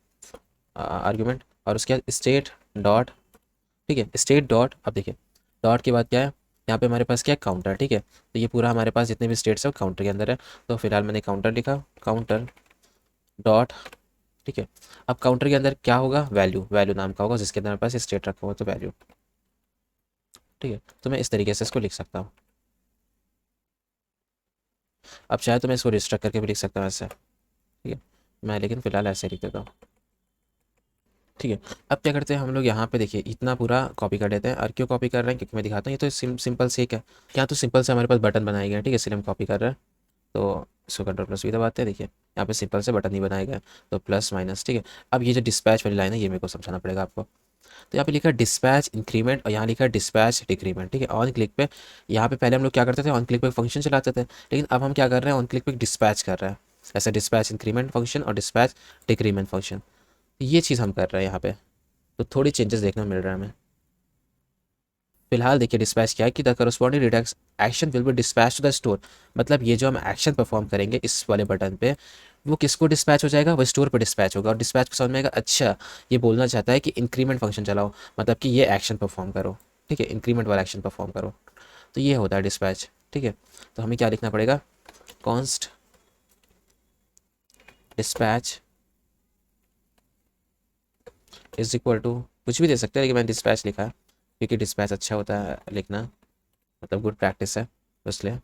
Speaker 1: आर्ग्यूमेंट, और उसके बाद स्टेट डॉट, ठीक है, स्टेट डॉट। अब देखिए डॉट के बाद क्या है, यहाँ पे हमारे पास क्या है, काउंटर, ठीक है। तो ये पूरा हमारे पास जितने भी स्टेट्स है वो काउंटर के अंदर है, तो फिलहाल मैंने काउंटर लिखा, काउंटर डॉट, ठीक है। अब काउंटर के अंदर क्या होगा, वैल्यू, वैल्यू नाम का होगा जिसके अंदर हमारे पास स्टेट रखा हुआ, तो वैल्यू, ठीक है, तो मैं इस तरीके से इसको लिख सकता हूँ। अब चाहे तो मैं इसको रिस्ट्रक्ट करके भी लिख सकता हूँ ऐसे, ठीक है, मैं लेकिन फ़िलहाल ऐसे लिख देता हूँ। ठीक है, अब क्या करते हैं हम लोग यहाँ पे देखिए इतना पूरा कॉपी कर देते हैं। और क्यों कॉपी कर रहे हैं, क्योंकि मैं दिखाता हूँ ये तो सिंपल से क्या, यहाँ तो सिंपल से हमारे पास बटन बनाए गए हैं, ठीक है, इसलिए हम कॉपी कर रहे हैं। तो इसको कंट्रोल प्लस वी दबाते हैं, देखिए यहाँ पे सिंपल से बटन ही बनाए गए, तो प्लस माइनस, ठीक है। अब ये जो डिस्पैच वाली लाइन है ये मेरे को समझाना पड़ेगा आपको। तो यहाँ पे लिखा है डिस्पैच इंक्रीमेंट और यहाँ लिखा है डिस्पैच डिक्रीमेंट, ठीक है। ऑन क्लिक पे यहाँ पे पहले हम लोग क्या करते थे, ऑन क्लिक पे फंक्शन चलाते थे, लेकिन अब हम क्या कर रहे हैं, ऑन क्लिक पे डिस्पैच कर रहे हैं, ऐसे डिस्पैच इंक्रीमेंट फंक्शन और डिस्पैच डिक्रीमेंट फंक्शन, ये चीज़ हम कर रहे हैं यहाँ पे। तो थोड़ी चेंजेस देखने को मिल रहा है हमें। फिलहाल देखिए डिस्पैच क्या है कि the corresponding redux action will be dispatch to the store, मतलब ये जो हम एक्शन परफॉर्म करेंगे इस वाले बटन पे, वो किसको डिस्पैच हो जाएगा, वो स्टोर पे डिस्पैच होगा। और डिस्पैच को समझ में आएगा, अच्छा ये बोलना चाहता है कि इंक्रीमेंट फंक्शन चलाओ, मतलब कि ये एक्शन परफॉर्म करो, ठीक है, इंक्रीमेंट वाला एक्शन परफॉर्म करो। तो ये होता है डिस्पैच, ठीक है। तो हमें क्या लिखना पड़ेगा, const dispatch is equal to, कुछ भी दे सकते हैं लेकिन मैंने डिस्पैच लिखा है क्योंकि डिस्पैच अच्छा होता है लिखना, मतलब गुड प्रैक्टिस है, तो इसलिए।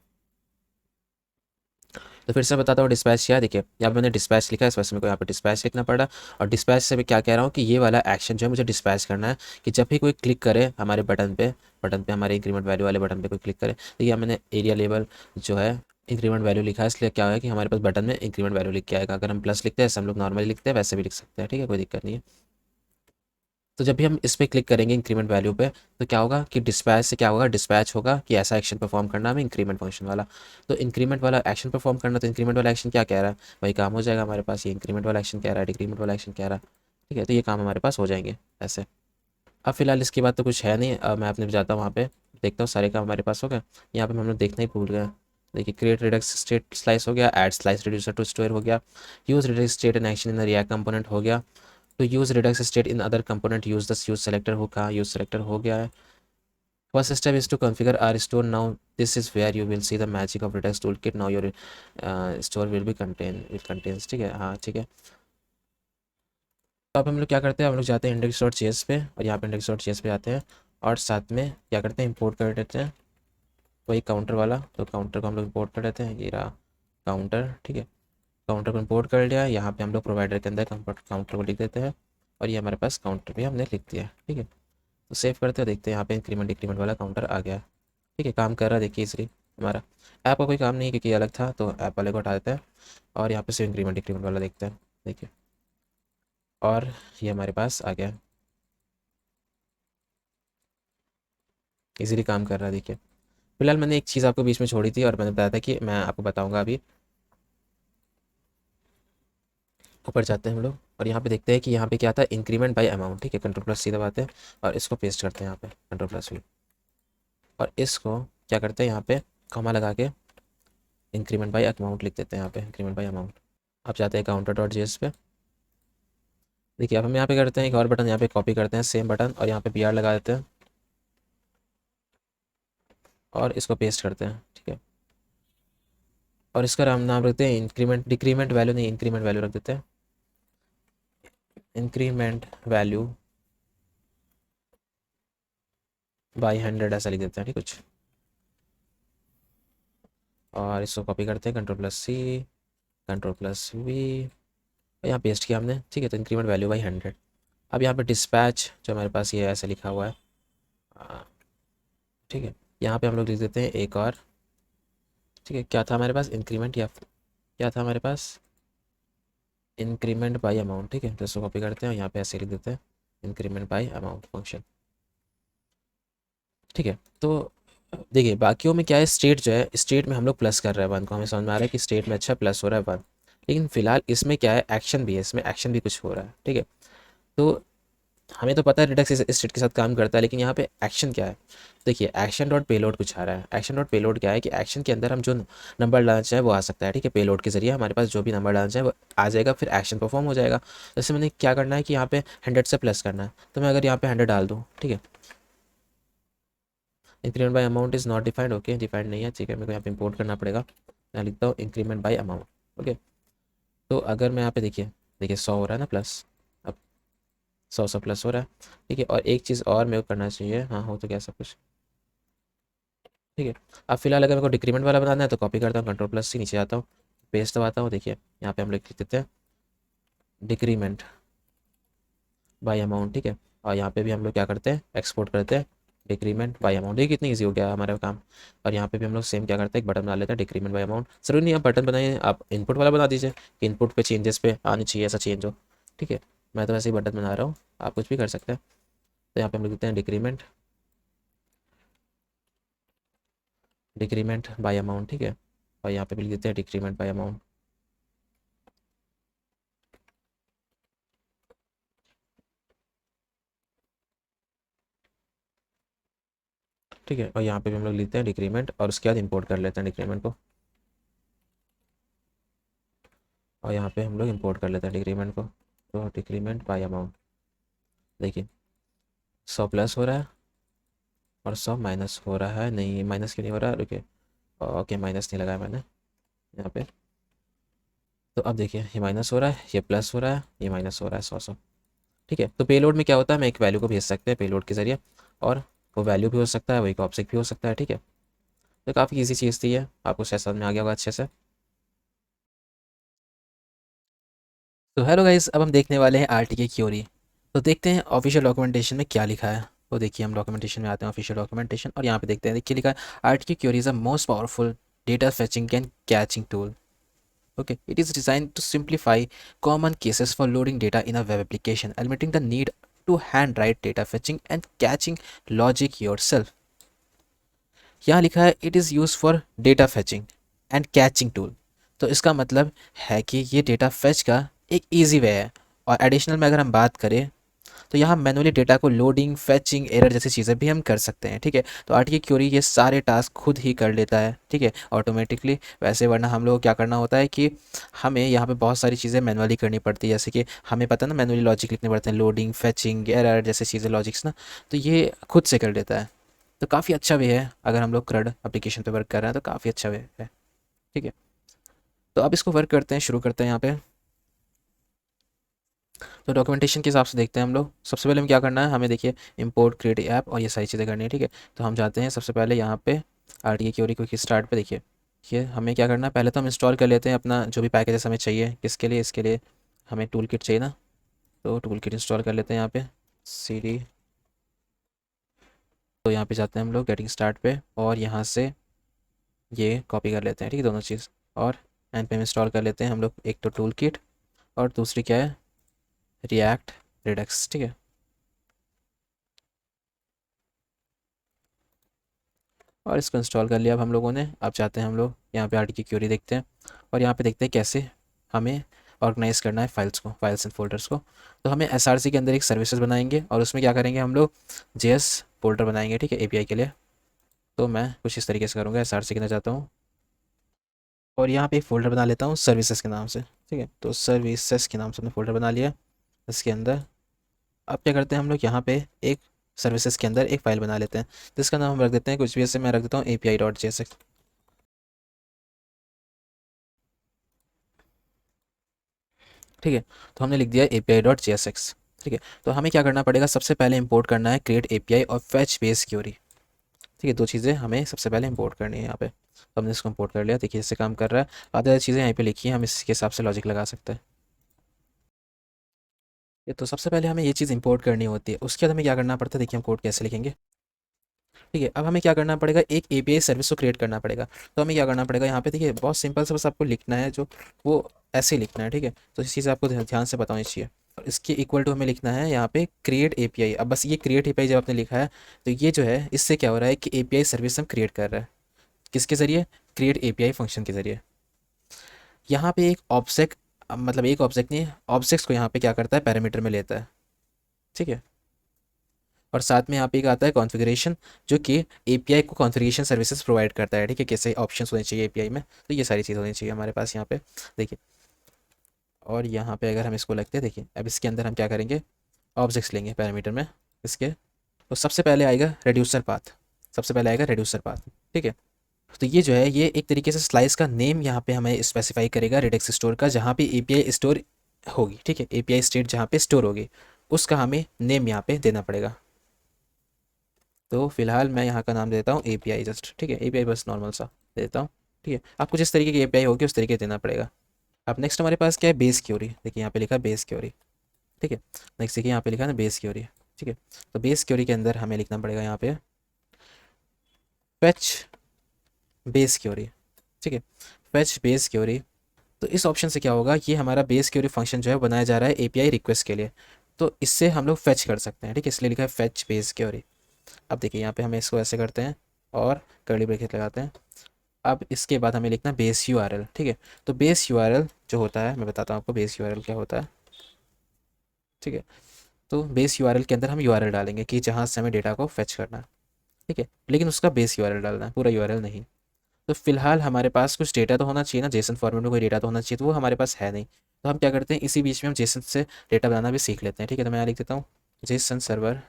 Speaker 1: तो फिर से बताता हूँ डिस्पैच क्या है। देखिए यहाँ पे मैंने डिस्पैच लिखा है, इस वजह से मेरे को यहाँ पे डिस्पैच लिखना पड़ा। और डिस्पैच से मैं क्या कह रहा हूँ कि ये वाला एक्शन जो है मुझे डिस्पैच करना है, कि जब भी कोई क्लिक करे हमारे बटन पे हमारे इंक्रीमेंट वैल्यू वाले बटन पे कोई क्लिक करे, तो ये मैंने एरिया लेवल जो है इंक्रीमेंट वैल्यू लिखा है, इसलिए क्या है कि हमारे पास बटन में इंक्रीमेंट वैल्यू लिख के आएगा। अगर हम प्लस लिखते हैं, जैसे हम लोग नॉर्मली लिखते हैं वैसे भी लिख सकते हैं, ठीक है, कोई दिक्कत नहीं है। तो जब भी हम इस पे क्लिक करेंगे इंक्रीमेंट वैल्यू पे, तो क्या होगा कि डिस्पैच से क्या होगा, डिस्पैच होगा कि ऐसा एक्शन परफॉर्म करना हमें इंक्रीमेंट फंक्शन वाला। तो इंक्रीमेंट वाला एक्शन परफॉर्म करना, तो इंक्रीमेंट वाला एक्शन क्या कह रहा है, वही काम हो जाएगा हमारे पास। ये इंक्रीमेंट वाला एक्शन कह रहा है, डिक्रीमेंट वाला एक्शन कह रहा है, ठीक है, तो ये काम हमारे पास हो जाएंगे ऐसे। अब फिलहाल इसके बाद तो कुछ है नहीं, अब मैं अपने जाता हूँ वहाँ पे, देखता हूँ सारे काम हमारे पास हो गए। यहाँ पे हम लोग देखना ही भूल गए, देखिए क्रिएट रिडक्स स्टेट स्लाइस हो गया, add slice reducer to store हो गया, use redux state and action in react component हो गया, तो use redux state in other component use the use selector हो, कहा यूज सेलेक्टर हो गया है। First step is to configure our store, now this is where you will see the magic of redux tool kit, now your store will be contents, ठीक है, हाँ ठीक है। तो अब हम लोग क्या करते हैं, हम लोग जाते हैं इंडेक्स डॉट जेएस पे, और यहाँ पे इंडेक्स डॉट जेएस पे आते हैं, और साथ में क्या करते हैं, इंपोर्ट कर देते हैं वही काउंटर वाला। तो काउंटर को हम लोग इंपोर्ट कर देते हैं, ये रहा काउंटर, ठीक है। काउंटर को इंपोर्ट कर लिया, यहाँ पे हम लोग प्रोवाइडर के अंदर काउंटर को लिख देते हैं, और ये हमारे पास काउंटर भी हमने लिख दिया, ठीक है। तो सेव करते हैं, देखते हैं यहाँ पे इंक्रीमेंट डिक्रीमेंट वाला काउंटर आ गया, ठीक है, काम कर रहा है देखिए इसलिए हमारा। ऐप का कोई काम नहीं है क्योंकि ये अलग था, तो ऐप वाले को हटा देते हैं, और यहाँ पे सिर्फ इंक्रीमेंट डिक्रीमेंट वाला देखते हैं, देखिए, और ये हमारे पास आ गया, इजीली काम कर रहा है देखिए। फिलहाल मैंने एक चीज़ आपको बीच में छोड़ी थी और मैंने बताया था कि मैं आपको बताऊंगा अभी। ऊपर जाते हैं हम लोग, और यहाँ पे देखते हैं कि यहाँ पे क्या था, इंक्रीमेंट बाय अमाउंट, ठीक है, कंट्रोल प्लस सी दबाते हैं और इसको पेस्ट करते हैं यहाँ पे कंट्रोल प्लस वी, और इसको क्या करते हैं यहाँ पे कॉमा लगा के इंक्रीमेंट बाय अमाउंट लिख देते हैं, यहाँ पे इंक्रीमेंट बाय अमाउंट। अब जाते हैं काउंटर डॉट जीएस पे, देखिए अब हम यहाँ पे करते हैं एक और बटन, यहाँ पे कॉपी करते हैं सेम बटन और यहाँ पे बी आर लगा देते हैं और इसको पेस्ट करते हैं, ठीक है। और इसका नाम रखते हैं इंक्रीमेंट, डिक्रीमेंट वैल्यू नहीं, इंक्रीमेंट वैल्यू रख देते हैं, इंक्रीमेंट वैल्यू बाई 100 ऐसा लिख देते हैं, ठीक कुछ। और इसको कॉपी करते हैं control plus C, control plus V, यहाँ पेस्ट किया हमने, ठीक है। तो इंक्रीमेंट वैल्यू बाई 100। अब यहाँ पे डिस्पैच जो हमारे पास ये ऐसे लिखा हुआ है, ठीक है, यहाँ पे हम लोग लिख देते हैं एक और, ठीक है। क्या था हमारे पास, इंक्रीमेंट, या क्या था हमारे पास, इंक्रीमेंट बाई अमाउंट, ठीक है। तो इसको कॉपी करते हैं और यहाँ पे ऐसे लिख देते हैं इंक्रीमेंट बाई अमाउंट फंक्शन, ठीक है। तो देखिए बाकियों में क्या है, स्टेट जो है, स्टेट में हम लोग प्लस कर रहे हैं वन को, हमें समझ में आ रहा है कि स्टेट में अच्छा प्लस हो रहा है वन, लेकिन फिलहाल इसमें क्या है, एक्शन भी है, इसमें एक्शन भी कुछ हो रहा है, ठीक है। तो हमें तो पता है रिडक्स इस स्टेट के साथ काम करता है, लेकिन यहाँ पे एक्शन क्या है, देखिए एक्शन डॉट पेलोड कुछ आ रहा है। एक्शन डॉट पेलोड क्या है कि एक्शन के अंदर हम जो नंबर डालना चाहें वो आ सकता है, ठीक है। पेलोड के जरिए हमारे पास जो भी नंबर डालना चाहें वो आ जाएगा, फिर एक्शन परफॉर्म हो जाएगा। जैसे मैंने क्या करना है कि यहाँ पे 100 से प्लस करना है, तो मैं अगर यहाँ पे 100 डाल दूँ, ठीक है, increment bye amount is not defined, okay defined नहीं है, ठीक है, मेरे को यहाँ पे इंपोर्ट करना पड़ेगा। मैं लिखता हूँ इंक्रीमेंट बाय अमाउंट, ओके। तो अगर मैं यहाँ पे देखिए, देखिए 100 हो रहा है ना प्लस, अब 100 प्लस हो रहा है, ठीक है। और एक चीज़ और मेरे को करना चाहिए, हाँ हो तो गया सब कुछ, ठीक है। अब फिलहाल अगर मेरे को डिक्रीमेंट वाला बनाना है तो कॉपी करता हूँ, कंट्रोल प्लस सी, नीचे आता हूँ, पेस्ट दबाता हूँ। देखिए यहाँ पे हम लिख देते हैं डिक्रीमेंट बाय अमाउंट। ठीक है। और यहाँ पे भी हम लोग क्या करते हैं, एक्सपोर्ट करते हैं डिक्रीमेंट बाय अमाउंट। देखिए कितनी ईजी हो गया हमारा काम। और यहाँ पे भी हम लोग सेम क्या करते हैं, एक बटन बना लेते हैं डिक्रीमेंट बाय अमाउंट। जरूरी नहीं आप बटन बनाइए, आप इनपुट वाला बना दीजिए कि इनपुट पे चेंजेस पे आनी चाहिए, ऐसा चेंज हो। ठीक है। मैं तो वैसे ही बटन बना रहा हूँ, आप कुछ भी कर सकते हैं। तो यहाँ पे हम लिख देते हैं डिक्रीमेंट बाय अमाउंट। ठीक है। और यहाँ पे भी लिख देते हैं डिक्रीमेंट बाय अमाउंट। ठीक है। और यहाँ पे भी हम लोग लिखते हैं डिक्रीमेंट और उसके बाद इंपोर्ट कर लेते हैं डिक्रीमेंट को। और यहाँ पे हम लोग इंपोर्ट कर लेते हैं डिक्रीमेंट को। तो डिक्रीमेंट बाय अमाउंट, देखिए 100 प्लस हो रहा है और 100 माइनस हो रहा है। नहीं माइनस क्यों नहीं हो रहा है, रुकिए। ओके माइनस नहीं लगाया मैंने यहाँ पे। तो अब देखिए ये माइनस हो रहा है, ये प्लस हो रहा है, ये माइनस हो रहा है 100 100। ठीक है। तो पेलोड में क्या होता है, हम एक वैल्यू को भेज सकते हैं पेलोड के जरिए, और वो वैल्यू भी हो सकता है, वो एक ऑब्जेक्ट भी हो सकता है। ठीक है। तो काफ़ी ईजी चीज़ थी ये, आपको शायद समझ में आ गया होगा अच्छे से। तो हेलो गाइस, अब हम देखने वाले हैं आरटीके क्यूरी। तो देखते हैं ऑफिशियल डॉक्यूमेंटेशन में क्या लिखा है। तो देखिए हम डॉक्यूमेंटेशन में आते हैं, ऑफिशियल डॉक्यूमेंटेशन, और यहाँ पे देखते हैं, देखिए लिखा है RTK query is a most powerful data fetching and caching tool. Okay, it is designed to simplify common cases for loading data in a web application, eliminating the need to handwrite data fetching and catching logic yourself. यहाँ लिखा है it is use for data fetching and caching tool. तो इसका मतलब है कि ये data fetch का एक ईजी वे है। और एडिशनल में अगर हम बात करें तो यहाँ मैनुअली डेटा को लोडिंग, फेचिंग, एरर जैसी चीज़ें भी हम कर सकते हैं। ठीक है। तो आरटीके क्यूरी ये सारे टास्क खुद ही कर लेता है। ठीक है, ऑटोमेटिकली। वैसे वरना हम लोग क्या करना होता है कि हमें यहाँ पे बहुत सारी चीज़ें मैनुअली करनी पड़ती है, जैसे कि हमें पता है ना मैनुअली लॉजिक लिखने पड़ते हैं, लोडिंग, फेचिंग, एरर जैसी चीज़ें, लॉजिक्स ना। तो ये खुद से कर लेता है। तो काफ़ी अच्छा वे है, अगर हम लोग क्रड एप्लीकेशन पे वर्क कर रहे हैं तो काफ़ी अच्छा वे है। ठीक है। तो अब इसको वर्क करते हैं, शुरू करते हैं यहाँ पे। तो डॉक्यूमेंटेशन के हिसाब से देखते हैं हम लोग। सबसे पहले हमें क्या करना है, हमें देखिए इंपोर्ट क्रिएट ऐप और ये सारी चीज़ें करनी है। ठीक है। तो हम जाते हैं सबसे पहले यहाँ पे आरटीके क्यूरी को स्टार्ट पे। देखिए ये हमें क्या करना है, पहले तो हम इंस्टॉल कर लेते हैं अपना जो भी पैकेजेस हमें चाहिए। किसके लिए, इसके लिए हमें टूल किट चाहिए ना, तो टूल किट इंस्टॉल कर लेते हैं यहाँ पे सीडी। तो यहाँ पे जाते हैं हम लोग गेटिंग स्टार्ट पे, और यहाँ से ये कॉपी कर लेते हैं। ठीक है, दोनों चीज़। और एंड पे इंस्टॉल कर लेते हैं हम लोग, एक तो टूल किट और दूसरी क्या है, रिएक्ट रिडक्स। ठीक है। और इसको इंस्टॉल कर लिया अब हम लोगों ने। अब चाहते हैं हम लोग यहाँ पे आरटीके क्यूरी देखते हैं, और यहाँ पे देखते हैं कैसे हमें ऑर्गेनाइज करना है फाइल्स को, फाइल्स एंड फोल्डर्स को। तो हमें एसआरसी के अंदर एक सर्विसेज बनाएंगे, और उसमें क्या करेंगे हम लोग, जेएस फोल्डर बनाएंगे। ठीक है, एपीआई के लिए। तो मैं कुछ इस तरीके से करूँगा, एसआरसी के अंदर जाता हूँ और यहाँ पे एक फ़ोल्डर बना लेता हूँ सर्विसेज के नाम से। ठीक है। तो सर्विसेज के नाम से हमने फ़ोल्डर बना लिया इसके अंदर। अब क्या करते हैं हम लोग, यहाँ पे एक सर्विसेज के अंदर एक फ़ाइल बना लेते हैं, जिसका नाम हम रख देते हैं कुछ भी, ऐसे मैं रख देता हूँ api.jsx। ठीक है। तो हमने लिख दिया api.jsx। ठीक है। तो हमें क्या करना पड़ेगा, सबसे पहले इंपोर्ट करना है क्रिएट एपीआई और फैच बेस क्यूरी। ठीक है, दो चीज़ें हमें सबसे पहले इंपोर्ट करनी है यहाँ पे। तो हमने इसको इंपोर्ट कर लिया। देखिए इससे काम कर रहा है। आधी चीज़ें यहाँ पे लिखी हैं, हम इसके हिसाब से लॉजिक लगा सकते हैं। ये तो सबसे पहले हमें ये चीज़ इंपोर्ट करनी होती है, उसके बाद हमें क्या करना पड़ता है, देखिए हम कोड कैसे लिखेंगे। ठीक है। अब हमें क्या करना पड़ेगा, एक एपीआई सर्विस को क्रिएट करना पड़ेगा। तो हमें क्या करना पड़ेगा, यहाँ पे देखिए बहुत सिंपल से बस आपको लिखना है, जो वो ऐसे ही लिखना है। ठीक है। तो इस चीज़ आपको ध्यान से बतानी चाहिए। और इसके इक्वल टू हमें लिखना है यहाँ पे क्रिएट एपीआई। अब बस ये क्रिएट एपीआई जब आपने लिखा है, तो ये जो है इससे क्या हो रहा है कि एपीआई सर्विस हम क्रिएट कर रहे हैं, किसके ज़रिए, क्रिएट एपीआई फंक्शन के ज़रिए। यहाँ पे एक ऑब्जेक्ट, मतलब एक ऑब्जेक्ट नहीं, ऑब्जेक्ट्स को यहाँ पे क्या करता है, पैरामीटर में लेता है। ठीक है। और साथ में यहाँ पे एक आता है कॉन्फ़िगरेशन, जो कि एपीआई को कॉन्फ़िगरेशन सर्विसेज प्रोवाइड करता है। ठीक है, कैसे ऑप्शंस होने चाहिए एपीआई में, तो ये सारी चीज़ होनी चाहिए हमारे पास यहाँ पे। देखिए, और यहाँ पे अगर हम इसको लगते हैं, देखिए अब इसके अंदर हम क्या करेंगे, ऑब्जेक्ट्स लेंगे पैरामीटर में इसके। तो सबसे पहले आएगा रेड्यूसर पाथ, सबसे पहले आएगा रेड्यूसर पाथ। ठीक है। तो ये जो है, ये एक तरीके से स्लाइस का नेम यहाँ पे हमें स्पेसिफाई करेगा रेडिक्स स्टोर का, जहाँ पे एपीआई स्टोर होगी। ठीक है, एपीआई स्टेट जहाँ पे स्टोर होगी, उसका हमें नेम यहाँ पे देना पड़ेगा। तो फिलहाल मैं यहाँ का नाम देता हूँ API जस्ट, ठीक है, API बस नॉर्मल सा देता हूँ, ठीक है। आपको जिस तरीके की API होगी उस तरीके देना पड़ेगा। अब नेक्स्ट हमारे पास क्या है, बेस क्यूरी। देखिए यहाँ पे लिखा है बेस क्यूरी, ठीक है। नेक्स्ट देखिए यहाँ पे लिखा है ना बेस क्यूरी, ठीक है। तो बेस क्यूरी के अंदर हमें लिखना पड़ेगा यहाँ पे फेच बेस क्यूरी, ठीक है, फेच बेस क्यूरी। तो इस ऑप्शन से क्या होगा, ये हमारा बेस क्यूरी फंक्शन जो है बनाया जा रहा है API रिक्वेस्ट के लिए, तो इससे हम लोग फेच कर सकते हैं, ठीक है, इसलिए लिखा है फेच बेस क्यूरी। अब देखिए यहाँ पे हमें इसको ऐसे करते हैं और कर्ली ब्रैकेट लगाते हैं। अब इसके बाद हमें लिखना बेस URL, ठीक है। तो बेस URL जो होता है, मैं बताता हूँ आपको बेस URL क्या होता है, ठीक है। तो बेस URL के अंदर हम URL डालेंगे कि जहाँ से हमें डेटा को फेच करना है, ठीक है, लेकिन उसका बेस URL डालना है, पूरा URL नहीं। तो फिलहाल हमारे पास कुछ डेटा तो होना चाहिए ना, जेसन फॉर्मेट में कोई डेटा तो होना चाहिए, तो वो हमारे पास है नहीं। तो हम क्या करते हैं, इसी बीच में हम जेसन से डेटा बनाना भी सीख लेते हैं, ठीक है। तो मैं यहाँ लिख देता हूँ जेसन सर्वर।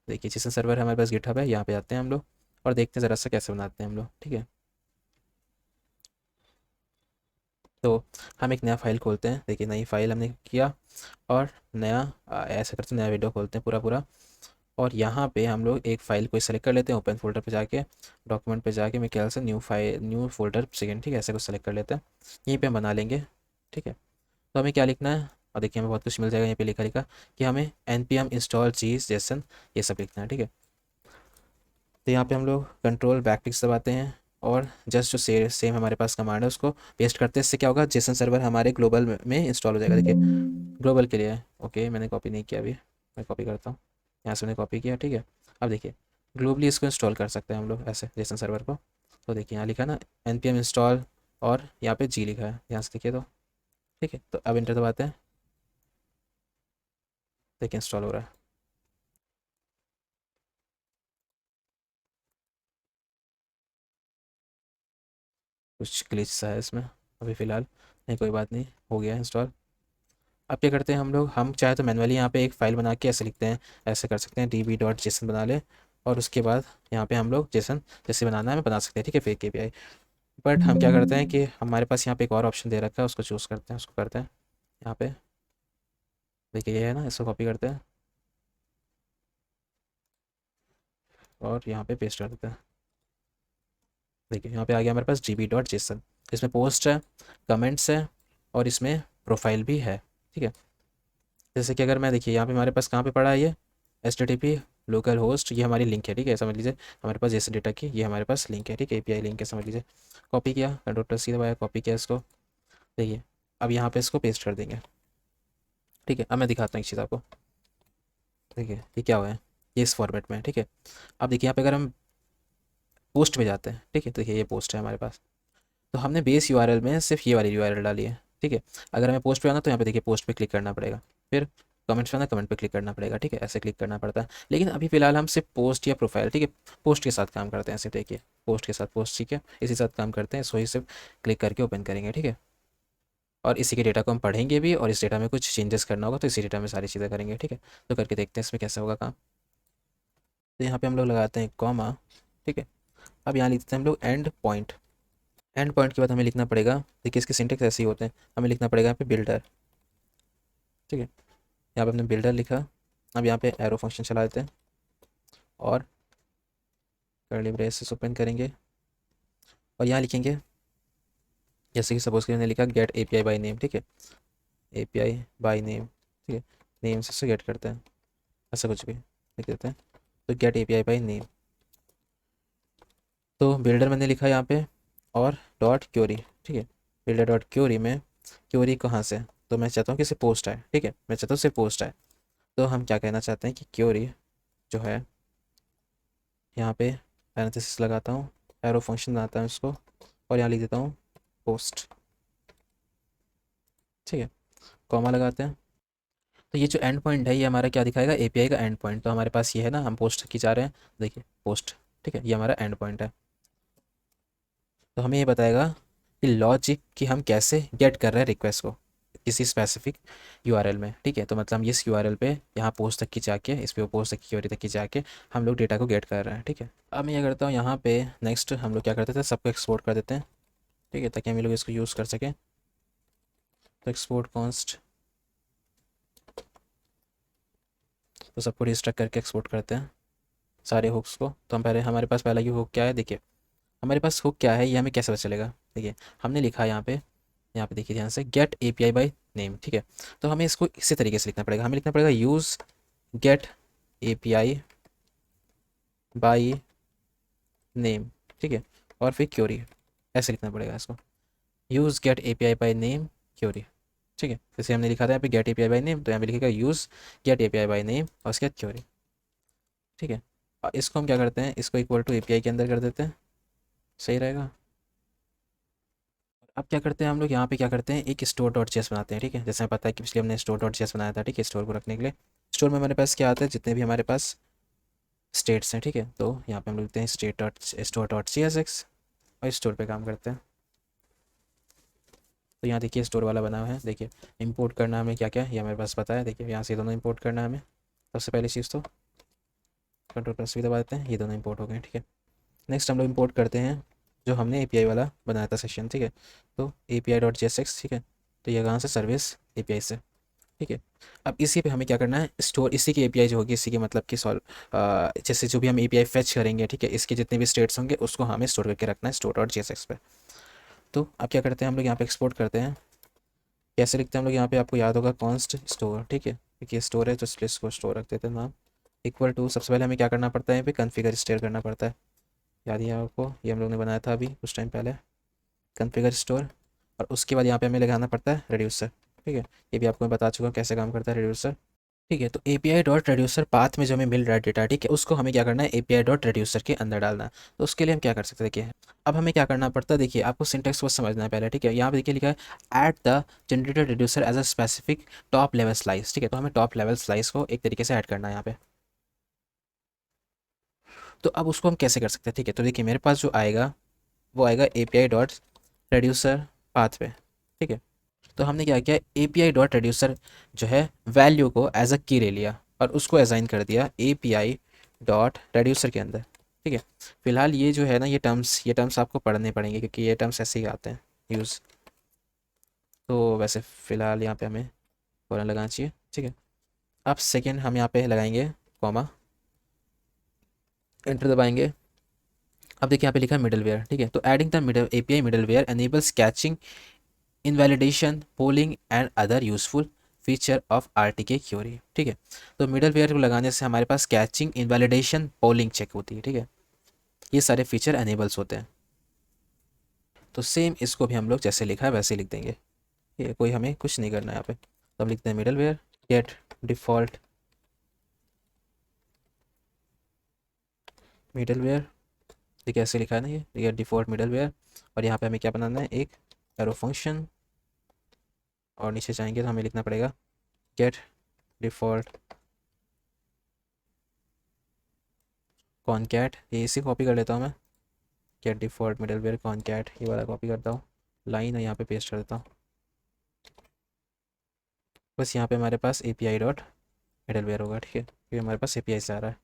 Speaker 1: देखिए जेसन सर्वर हमारे पास गिटहब है, यहाँ पे आते हैं हम लोग और देखते हैं ज़रा सा कैसे बनाते हैं हम लोग, ठीक है। तो हम एक नया फाइल खोलते हैं, देखिए नई फाइल हमने किया और नया ऐसा करते हैं, नया विंडो खोलते हैं पूरा पूरा। और यहाँ पे हम लोग एक फ़ाइल को सेलेक्ट कर लेते हैं, ओपन फोल्डर पे जाके डॉक्यूमेंट पे जाके मेरे ख्याल से new file new folder second, ठीक है, ऐसे कुछ सेलेक्ट कर लेते हैं। यहीं पे हम बना लेंगे, ठीक है। तो हमें क्या लिखना है, और देखिए हमें बहुत कुछ मिल जाएगा, यहाँ पे लिखा लिखा कि हमें npm इंस्टॉल चीज़ जेसन ये सब लिखना है, ठीक है। तो यहाँ पे हम लोग कंट्रोल बैकटिक्स दबाते हैं और जस्ट जो सेम हमारे पास कमांड है उसको पेस्ट करते हैं। इससे क्या होगा, जेसन सर्वर हमारे ग्लोबल में इंस्टॉल हो जाएगा। देखिए ग्लोबल के लिए है, ओके, मैंने कॉपी नहीं किया अभी, मैं कॉपी करता हूँ, यहाँ से मैंने कॉपी किया, ठीक है। अब देखिए ग्लोबली इसको इंस्टॉल कर सकते हैं हम लोग ऐसे जेसन सर्वर को। तो देखिए यहाँ लिखा ना npm इंस्टॉल और यहाँ पे जी लिखा है, यहाँ से देखिए तो, ठीक है। तो अब इंटर दबाते हैं, देखिए इंस्टॉल हो रहा है। कुछ ग्लिच सा है इसमें अभी फ़िलहाल, नहीं कोई बात नहीं, हो गया इंस्टॉल। अब क्या करते हैं हम लोग, हम चाहे तो मैनुअली यहाँ पे एक फ़ाइल बना के ऐसे लिखते हैं, ऐसे कर सकते हैं db.json बना ले और उसके बाद यहाँ पे हम लोग जेसन जैसे बनाना है हमें बना सकते हैं, ठीक है, फेक API। बट हम क्या करते हैं कि हमारे पास यहाँ पे एक और ऑप्शन दे रखा है, उसको चूज़ करते हैं, उसको करते हैं यहाँ पे, देखिए ये है ना, इसको कॉपी करते हैं और यहाँ पे पेस्ट कर देते हैं। देखिए यहाँ पे आ गया हमारे पास db.json, इसमें पोस्ट है, कमेंट्स है और इसमें प्रोफाइल भी है, ठीक है। जैसे कि अगर मैं देखिए यहाँ पे हमारे पास कहाँ पे पड़ा है ये HTTP लोकल होस्ट, ये हमारी लिंक है, ठीक है, समझ लीजिए हमारे पास जैसे डेटा की ये हमारे पास लिंक है, ठीक है, API लिंक है, समझ लीजिए। कॉपी किया, कंट्रोल+C दबाया, कॉपी किया इसको, देखिए अब यहाँ पे इसको पेस्ट कर देंगे, ठीक है। अब मैं दिखाता हूँ एक चीज़ आपको, देखिए ये क्या हुआ है, ये इस फॉर्मेट में है, ठीक है। अब देखिए यहाँ पे अगर हम पोस्ट पे जाते हैं, ठीक है, तो देखिए ये पोस्ट है हमारे पास। तो हमने बेस URL में सिर्फ ये वाली URL डाली है, ठीक है। अगर हमें पोस्ट पे आना तो यहाँ पे देखिए पोस्ट पे क्लिक करना पड़ेगा, फिर कमेंट्स पे आना कमेंट पे क्लिक करना पड़ेगा, ठीक है, ऐसे क्लिक करना पड़ता है। लेकिन अभी फिलहाल हम सिर्फ पोस्ट या प्रोफाइल, ठीक है, पोस्ट के साथ काम करते हैं सिर्फ, देखिए पोस्ट के साथ पोस्ट, ठीक है, इसी साथ काम करते हैं, सो ही सिर्फ क्लिक करके ओपन करेंगे, ठीक है। और इसी के डेटा को हम पढ़ेंगे भी और इस डेटा में कुछ चेंजेस करना होगा तो इसी डेटा में सारी चीज़ें करेंगे, ठीक है। तो करके देखते हैं इसमें कैसे होगा काम। तो यहाँ पे हम लोग लगाते हैं कॉमा, ठीक है। अब यहाँ लिखते हैं हम लोग एंड पॉइंट। एंड पॉइंट के बाद हमें लिखना पड़ेगा, देखिए इसके सिंटेक्स ऐसे ही होते हैं, हमें लिखना पड़ेगा यहाँ पे बिल्डर, ठीक है। यहाँ पे हमने बिल्डर लिखा, अब यहाँ पे एरो फंक्शन चला देते हैं और कर्ली ब्रेसेस ओपन करेंगे और यहाँ लिखेंगे, जैसे कि सपोज कि मैंने लिखा गेट API बाई नेम, ठीक है, API बाई नेम, ठीक है, नेम से गेट करते हैं, ऐसा कुछ भी लिख देते हैं। तो गेट API बाई नेम, तो बिल्डर मैंने लिखा यहाँ पे और डॉट क्यूरी, ठीक है। बिल्डर डॉट क्यूरी में क्यूरी कहाँ से, तो मैं चाहता हूँ कि सिर्फ पोस्ट आए, ठीक है, मैं चाहता हूँ सिर्फ पोस्ट आए। तो हम क्या कहना चाहते हैं कि क्यूरी जो है यहाँ पे पैरेंथेसिस लगाता हूँ, एरो फंक्शन बनाता हूँ इसको और यहाँ लिख देता हूँ पोस्ट, ठीक है, कॉमा लगाते हैं। तो ये जो एंड पॉइंट है ये हमारा क्या दिखाएगा, API का एंड पॉइंट। तो हमारे पास ये है ना, हम पोस्ट की जा रहे हैं, देखिए पोस्ट, ठीक है, ये हमारा एंड पॉइंट है। तो हमें ये बताएगा कि लॉजिक कि हम कैसे गेट कर रहे हैं रिक्वेस्ट को किसी स्पेसिफिक URL में, ठीक है। तो मतलब हम इस URL पे यहाँ पोस्ट तक की जाके, इस पे पोस्ट तक की क्वेरी तक की जाके हम लोग डेटा को गेट कर रहे हैं, ठीक है। अब मैं ये करता हूँ यहाँ पे नेक्स्ट हम लोग क्या करते थे, सबको एक्सपोर्ट कर देते हैं, ठीक है, ताकि हम लोग इसको यूज़ कर सकें। तो एक्सपोर्ट कॉन्स्ट, तो सबको रिस्ट्रक्ट करके एक्सपोर्ट करते हैं, सारे हुक्स को। तो हम पहले, हमारे पास पहला ये हुक क्या है, देखिए हमारे पास हुक क्या है, ये हमें कैसे पता चलेगा। देखिए हमने लिखा है यहाँ पे देखिए ध्यान से, गेट एपीआई बाय नेम, ठीक है। तो हमें इसको इसी तरीके से लिखना पड़ेगा, हमें लिखना पड़ेगा use get API by name, ठीक है, और फिर क्यूरी, ऐसे लिखना पड़ेगा इसको, use get API by name query, ठीक है। जैसे हमने लिखा था यहाँ पे गेट एपीआई बाय नेम, तो यहाँ पे लिखेगा use get API by name और उसके बाद क्यूरी, ठीक है। और इसको हम क्या करते हैं, इसको इक्वल टू एपीआई के अंदर कर देते हैं, सही रहेगा। अब क्या करते हैं हम लोग यहाँ पे, क्या करते हैं, एक स्टोर डॉट जेएस बनाते हैं, ठीक है। जैसे हमें पता है कि पिछले हमने स्टोर डॉट जेएस बनाया था, ठीक है, स्टोर को रखने के लिए। स्टोर में हमारे पास क्या आता है, जितने भी हमारे पास स्टेट्स हैं, ठीक है। तो यहाँ पे हम लिखते हैं state dot store dot C S X और स्टोर पे काम करते हैं। तो यहाँ देखिए स्टोर वाला बना हुआ है, देखिए इंपोर्ट करना हमें क्या क्या है ये हमारे पास पता है। देखिए यहाँ से दोनों इंपोर्ट करना है हमें, सबसे पहली चीज़ तो कंट्रोल प्लस भी दबा देते हैं, ये दोनों इंपोर्ट हो गए, ठीक है। नेक्स्ट हम लोग इंपोर्ट करते हैं जो हमने एपीआई वाला बनाया था सेशन, ठीक है। तो API dot J S x, ठीक है। तो ये कहाँ से, सर्विस एपीआई से, ठीक है। अब इसी पे हमें क्या करना है, स्टोर इसी की एपीआई जो होगी, इसी की मतलब कि सॉल्व, जैसे जो भी हम एपीआई फेच करेंगे, ठीक है, इसके जितने भी स्टेट्स होंगे उसको हमें स्टोर करके रखना है store dot J S x पे। तो अब क्या करते हैं हम लोग यहाँ पे एक्सपोर्ट करते हैं, कैसे लिखते हैं हम लोग यहाँ पे, आपको याद होगा कॉन्स्ट स्टोर, ठीक है, क्योंकि स्टोर है तो इसलिए इसको स्टोर रख देते हैं नाम। इक्वल टू, सबसे पहले हमें क्या करना पड़ता है, यहाँ पे कन्फिगर स्टोर करना पड़ता है, याद ही है आपको, ये हम लोग ने बनाया था अभी कुछ टाइम पहले, कन्फिगर स्टोर। और उसके बाद यहाँ पे हमें लगाना पड़ता है रेड्यूसर, ठीक है। ये भी आपको मैं बता चुका हूँ कैसे काम करता है रेड्यूसर, ठीक है। तो एपीआई डॉट रेड्यूसर पाथ में जो हमें मिल रहा है डेटा, ठीक है, उसको हमें क्या करना है, एपीआई डॉट रेड्यूसर के अंदर डालना है। तो उसके लिए हम क्या कर सकते हैं, देखिए अब हमें क्या करना पड़ता है, देखिए आपको सिंटेक्स को समझना है पहले, ठीक है। यहाँ पे देखिए लिखा है add the generated reducer as a specific top level slice, ठीक है। तो हमें टॉप लेवल स्लाइस को एक तरीके से ऐड करना है यहाँ पे। तो अब उसको हम कैसे कर सकते हैं, ठीक है। तो देखिए मेरे पास जो आएगा वो आएगा एपीआई डॉट रेड्यूसर पाथ पे, ठीक है। तो हमने क्या किया, एपीआई डॉट रेड्यूसर जो है वैल्यू को एज अ की ले लिया और उसको असाइन कर दिया एपीआई डॉट रेड्यूसर के अंदर, ठीक है। फिलहाल ये जो है ना, ये टर्म्स आपको पढ़ने पड़ेंगे क्योंकि ये टर्म्स ऐसे ही आते हैं यूज़। तो वैसे फ़िलहाल यहाँ पे हमें कॉलन लगाना चाहिए, ठीक है। अब सेकेंड हम यहाँ पे लगाएंगे कॉमा, एंटर दबाएंगे। अब देखिए यहाँ पे लिखा है मिडलवेयर, ठीक है। तो adding the middle API middleware enables caching, invalidation, polling and other useful feature of RTK query, ठीक है। तो मिडलवेयर को लगाने से हमारे पास कैचिंग, इनवैलिडेशन, पोलिंग चेक होती है, ठीक है। ये सारे फीचर एनेबल्स होते हैं। तो सेम इसको भी हम लोग जैसे लिखा है वैसे लिख देंगे, ये कोई हमें कुछ नहीं करना है यहाँ पे। तो हम लिखते हैं मिडलवेयर गेट डिफ़ॉल्ट मिडलवेयर, देखिए ऐसे लिखा है ना, ये गेट डिफ़ॉल्ट मिडलवेयर। और यहाँ पे हमें क्या बनाना है, एक एरो फंक्शन, और नीचे जाएंगे तो हमें लिखना पड़ेगा गेट डिफ़ॉल्ट कॉनकैट, ये इसी कॉपी कर लेता हूँ मैं, गेट डिफ़ॉल्ट मिडलवेयर कॉनकैट, ये वाला कॉपी करता हूँ, लाइन है यहाँ पे पेस्ट कर देता हूँ। बस यहाँ पे हमारे पास एपीआई डॉट मिडलवेयर होगा, ठीक है, क्योंकि हमारे पास एपीआई से आ रहा है।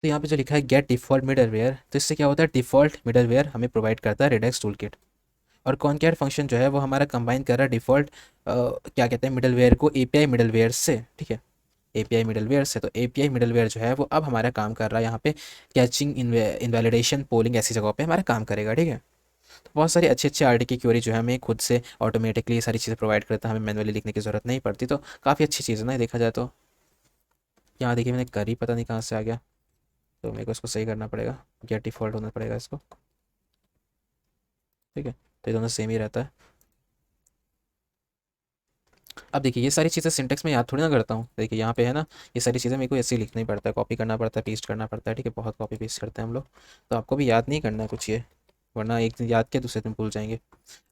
Speaker 1: तो यहाँ पे जो लिखा है गेट डिफ़ॉल्ट मिडलवेयर, तो इससे क्या होता है, डिफ़ॉल्ट मिडलवेयर हमें प्रोवाइड करता है रेडेक्स टूलकिट। और कॉनकैट फंक्शन जो है वो हमारा कंबाइन कर रहा है डिफ़ॉल्ट क्या कहते हैं, मिडलवेयर को एपीआई मिडलवेयर से, ठीक है, एपीआई मिडलवेयर से। तो एपीआई मिडलवेयर जो है वो अब हमारा काम कर रहा है यहाँ पे कैचिंग, इनवैलिडेशन, पोलिंग ऐसी जगहों पे हमारा काम करेगा, ठीक है। तो बहुत सारी अच्छी अच्छी आरटीके क्वेरी जो है हमें खुद से ऑटोमेटिकली ये सारी चीज़ें प्रोवाइड करता है, हमें मैनुअली लिखने की ज़रूरत नहीं पड़ती। तो काफ़ी अच्छी चीज़ है ना देखा जाए तो। यहाँ देखिए मैंने करी पता नहीं कहाँ से आ गया, तो मेरे को इसको सही करना पड़ेगा, गेट डिफ़ॉल्ट होना पड़ेगा इसको, ठीक है। तो ये दोनों सेम ही रहता है। अब देखिए ये सारी चीज़ें सिंटेक्स में याद थोड़ी ना करता हूँ, देखिए यहाँ पे है ना, ये सारी चीज़ें मेरे को ऐसे ही लिखना ही पड़ता है, कॉपी करना पड़ता है, पेस्ट करना पड़ता है, ठीक है। बहुत कॉपी पेस्ट करते हैं हम लोग, तो आपको भी याद नहीं करना है कुछ ये, वरना एक दिन याद किया दूसरे दिन भूल जाएंगे।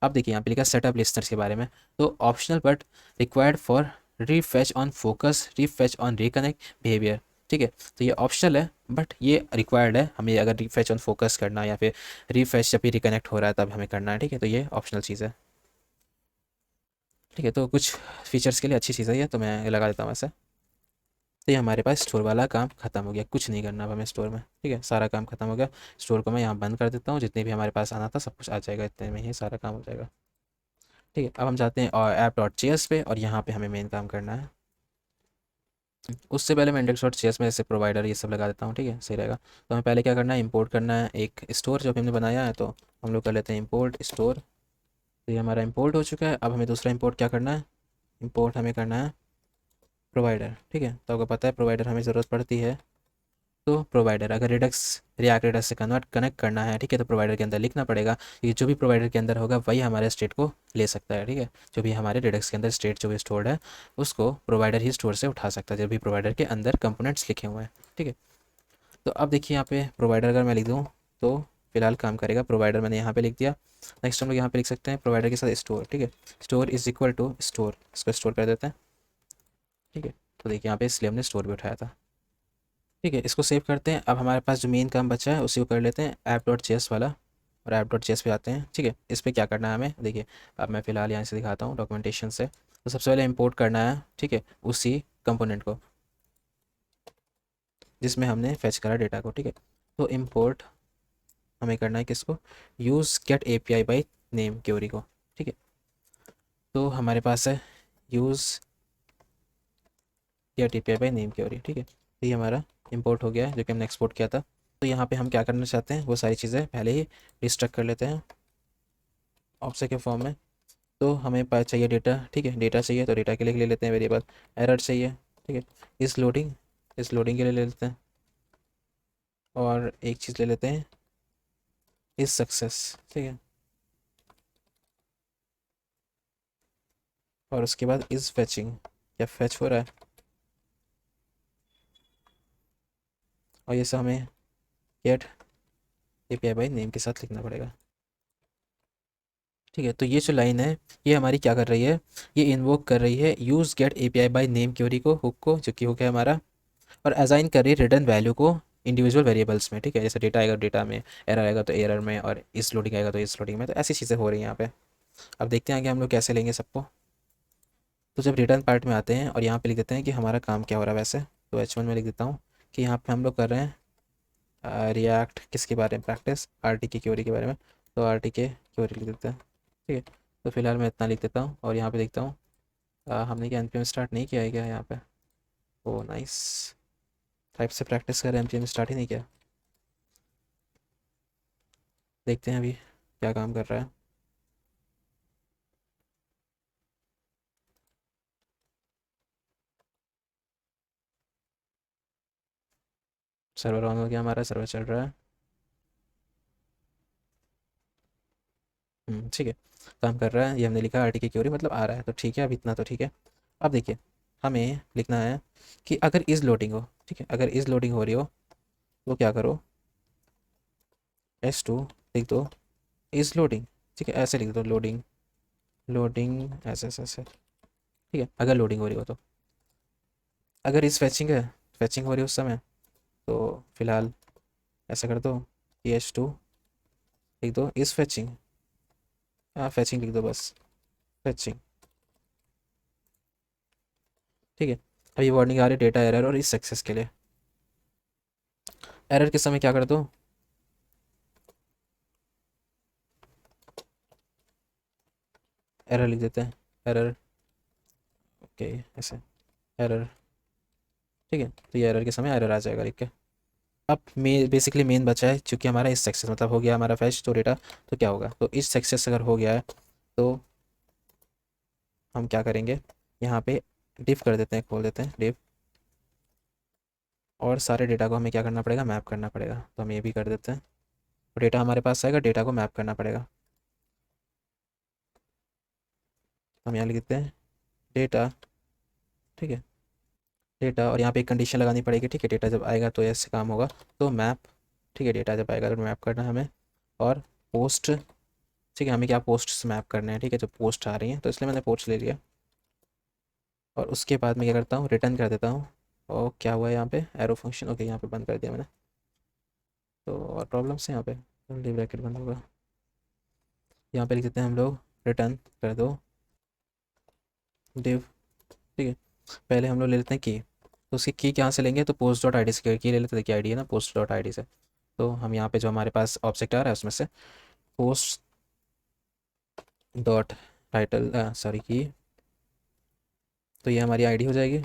Speaker 1: अब देखिए यहाँ पे लिखा सेटअप लिस्टर्स के बारे में, तो optional but required for refetch on focus, refetch on reconnect behaviour, ठीक है। तो ये ऑप्शनल है बट ये रिक्वायर्ड है, हमें अगर रीफेच ऑन फोकस करना है या फिर रीफेच जब भी रिकनेक्ट हो रहा है तब हमें करना है, ठीक है। तो ये ऑप्शनल चीज़ है, ठीक है। तो कुछ फीचर्स के लिए अच्छी चीज़ है ये, तो मैं लगा देता हूँ ऐसे। तो ये हमारे पास स्टोर वाला काम खत्म हो गया, कुछ नहीं करना अब हमें स्टोर में, ठीक है, सारा काम खत्म हो गया। स्टोर को मैं यहाँ बंद कर देता हूँ, जितने भी हमारे पास आना था सब कुछ आ जाएगा, इतने में ही सारा काम हो जाएगा, ठीक है। अब हम जाते हैं और ऐप डॉट जेएस पे, और यहाँ पे हमें मेन काम करना है। उससे पहले मैं इंडेक्स डॉट जेएस में ऐसे प्रोवाइडर ये सब लगा देता हूँ, ठीक है, सही रहेगा। तो हमें पहले क्या करना है, इंपोर्ट करना है एक स्टोर जो अभी हमने बनाया है, तो हम लोग कर लेते हैं इंपोर्ट स्टोर। तो ये हमारा इंपोर्ट हो चुका है। अब हमें दूसरा इंपोर्ट क्या करना है, इंपोर्ट हमें करना है प्रोवाइडर, ठीक है। तो आपको पता है प्रोवाइडर हमें ज़रूरत पड़ती है। तो प्रोवाइडर अगर रिडक्स रिएक्ट रिडक्स से कनेक्ट करना है, ठीक है, तो प्रोवाइडर के अंदर लिखना पड़ेगा। ये जो भी प्रोवाइडर के अंदर होगा वही हमारे स्टेट को ले सकता है, ठीक है। जो भी हमारे रिडक्स के अंदर स्टेट जो भी स्टोर्ड है उसको प्रोवाइडर ही स्टोर से उठा सकता है, जो भी प्रोवाइडर के अंदर कंपोनेंट्स लिखे हुए हैं, ठीक है। तो अब देखिए यहाँ पे प्रोवाइडर अगर मैं लिख दूँ तो फिलहाल काम करेगा। प्रोवाइडर मैंने यहाँ पे लिख दिया। नेक्स्ट हम लोग यहाँ पे लिख सकते हैं प्रोवाइडर के साथ स्टोर, ठीक है। Store is equal to store, इसको स्टोर कर देते हैं, ठीक है। तो देखिए यहाँ पे इसलिए हमने स्टोर भी उठाया था, ठीक है। इसको सेव करते हैं। अब हमारे पास जो मेन काम बचा है उसी को कर लेते हैं, ऐप डॉट जेएस वाला। और ऐप डॉट जेएस पे आते हैं, ठीक है। इस पर क्या करना है हमें, देखिए अब मैं फ़िलहाल यहाँ से दिखाता हूँ डॉक्यूमेंटेशन से। तो सबसे पहले इंपोर्ट करना है, ठीक है, उसी कंपोनेंट को जिसमें हमने फेच करा डेटा को, ठीक है। तो इंपोर्ट हमें करना है किसको, use get API by name query को, ठीक है। तो हमारे पास है use get API by name query, ठीक है। तो ये हमारा इंपोर्ट हो गया है जो कि हमने एक्सपोर्ट किया था। तो यहाँ पे हम क्या करना चाहते हैं वो सारी चीज़ें पहले ही डिस्ट्रक्ट कर लेते हैं ऑब्जेक्ट के फॉर्म में। तो हमें चाहिए डेटा, ठीक है, डेटा चाहिए तो डेटा के लिए ले लेते हैं वेरिएबल। एरर चाहिए, ठीक है, इस लोडिंग के लिए ले लेते हैं। और एक चीज़ ले लेते हैं इस सक्सेस, ठीक है। और उसके बाद इस फैचिंग, क्या फैच हो रहा है, और ये सब हमें गेट एपीआई बाई नेम के साथ लिखना पड़ेगा, ठीक है। तो ये जो लाइन है ये हमारी क्या कर रही है, ये इन्वोक कर रही है use get API by name query को, हुक को, जो कि हुक है हमारा। और असाइन कर रही है रिटर्न वैल्यू को इंडिविजुअल वेरिएबल्स में, ठीक है। जैसे डेटा आएगा डेटा में, एरर आएगा तो एरर में, और इस लोडिंग आएगा तो इस लोडिंग में। तो ऐसी चीज़ें हो रही हैं यहाँ पे। अब देखते हैं आगे हम लोग कैसे लेंगे सबको। तो जब रिटर्न पार्ट में आते हैं और यहाँ पे लिख देते हैं कि हमारा काम क्या हो रहा है वैसे, तो H1 में लिख देता हूँ कि यहाँ पे हम लोग कर रहे हैं रिएक्ट किसके बारे में, प्रैक्टिस आरटी की क्वेरी के बारे में। तो आरटी के क्वेरी लिख देते हैं, ठीक है। तो फिलहाल मैं इतना लिख देता हूँ और यहाँ पे देखता हूँ हमने क्या npm स्टार्ट नहीं किया है क्या यहाँ पे। ओ नाइस, टाइप से प्रैक्टिस कर npm स्टार्ट ही नहीं किया। देखते हैं अभी क्या काम कर रहा है। सर्वर ऑन हो गया, हमारा सर्वर चल रहा है। ठीक है, काम कर रहा है। ये हमने लिखा आरटी की क्वेरी मतलब आ रहा है, तो ठीक है, अब इतना तो ठीक है। अब देखिए हमें लिखना है कि अगर इज़ लोडिंग हो, ठीक है, अगर इज़ लोडिंग हो रही हो तो क्या करो, S2 लिख दो, इज़ लोडिंग, ठीक है, ऐसे लिख दो, लोडिंग लोडिंग ऐसे ऐसे ऐसे, ठीक है। अगर लोडिंग हो रही हो तो, अगर इस फैचिंग है, फैचिंग हो रही है उस समय, तो फिलहाल ऐसा कर दो कि H2 लिख दो इस फैचिंग, हाँ फैचिंग लिख दो बस, फैचिंग, ठीक है। अब ये वार्निंग आ रही है डेटा एरर और इस सक्सेस के लिए। एरर के समय क्या कर दो, एरर लिख देते हैं, एरर, ओके, ऐसे एरर, ठीक है। तो ये एरर के समय एरर आ जाएगा लिख के। अब बेसिकली मेन बचा है क्योंकि हमारा इस सक्सेस मतलब हो गया हमारा फैच तो डेटा। तो क्या होगा, तो इस सक्सेस अगर हो गया है तो हम क्या करेंगे, यहाँ पे डिफ कर देते हैं, खोल देते हैं डिफ। और सारे डेटा को हमें क्या करना पड़ेगा, मैप करना पड़ेगा। तो हम ये भी कर देते हैं। तो डेटा हमारे पास आएगा, डेटा को मैप करना पड़ेगा। हम यहाँ लिख देते हैं डेटा, ठीक है, डेटा। और यहाँ पे एक कंडीशन लगानी पड़ेगी, ठीक है, डेटा जब आएगा तो ऐसे काम होगा। तो मैप, ठीक है, डेटा जब आएगा तो मैप करना है हमें। और पोस्ट, ठीक है, हमें क्या पोस्ट मैप करना है, ठीक है, जो पोस्ट आ रही है तो इसलिए मैंने पोस्ट ले लिया। और उसके बाद मैं क्या करता हूँ, रिटर्न कर देता हूँ। और क्या हुआ है यहाँ पे, एरो फंक्शन, ओके, यहाँ पे बंद कर दिया मैंने। तो और प्रॉब्लम्स है यहाँ पे, कर्ली ब्रैकेट बंद होगा। यहाँ पे लिख देते हैं हम लोग रिटर्न कर दो डिव, ठीक है। पहले हम लोग ले लेते हैं की। तो उसकी की कहाँ से लेंगे, तो पोस्ट डॉट आई डी से की ले लेते हैं, देखिए आई डी है ना, पोस्ट डॉट आई डी से। तो हम यहाँ पे जो हमारे पास ऑब्जेक्ट आ रहा है उसमें से पोस्ट डॉट टाइटल, सॉरी की, तो ये हमारी आईडी हो जाएगी।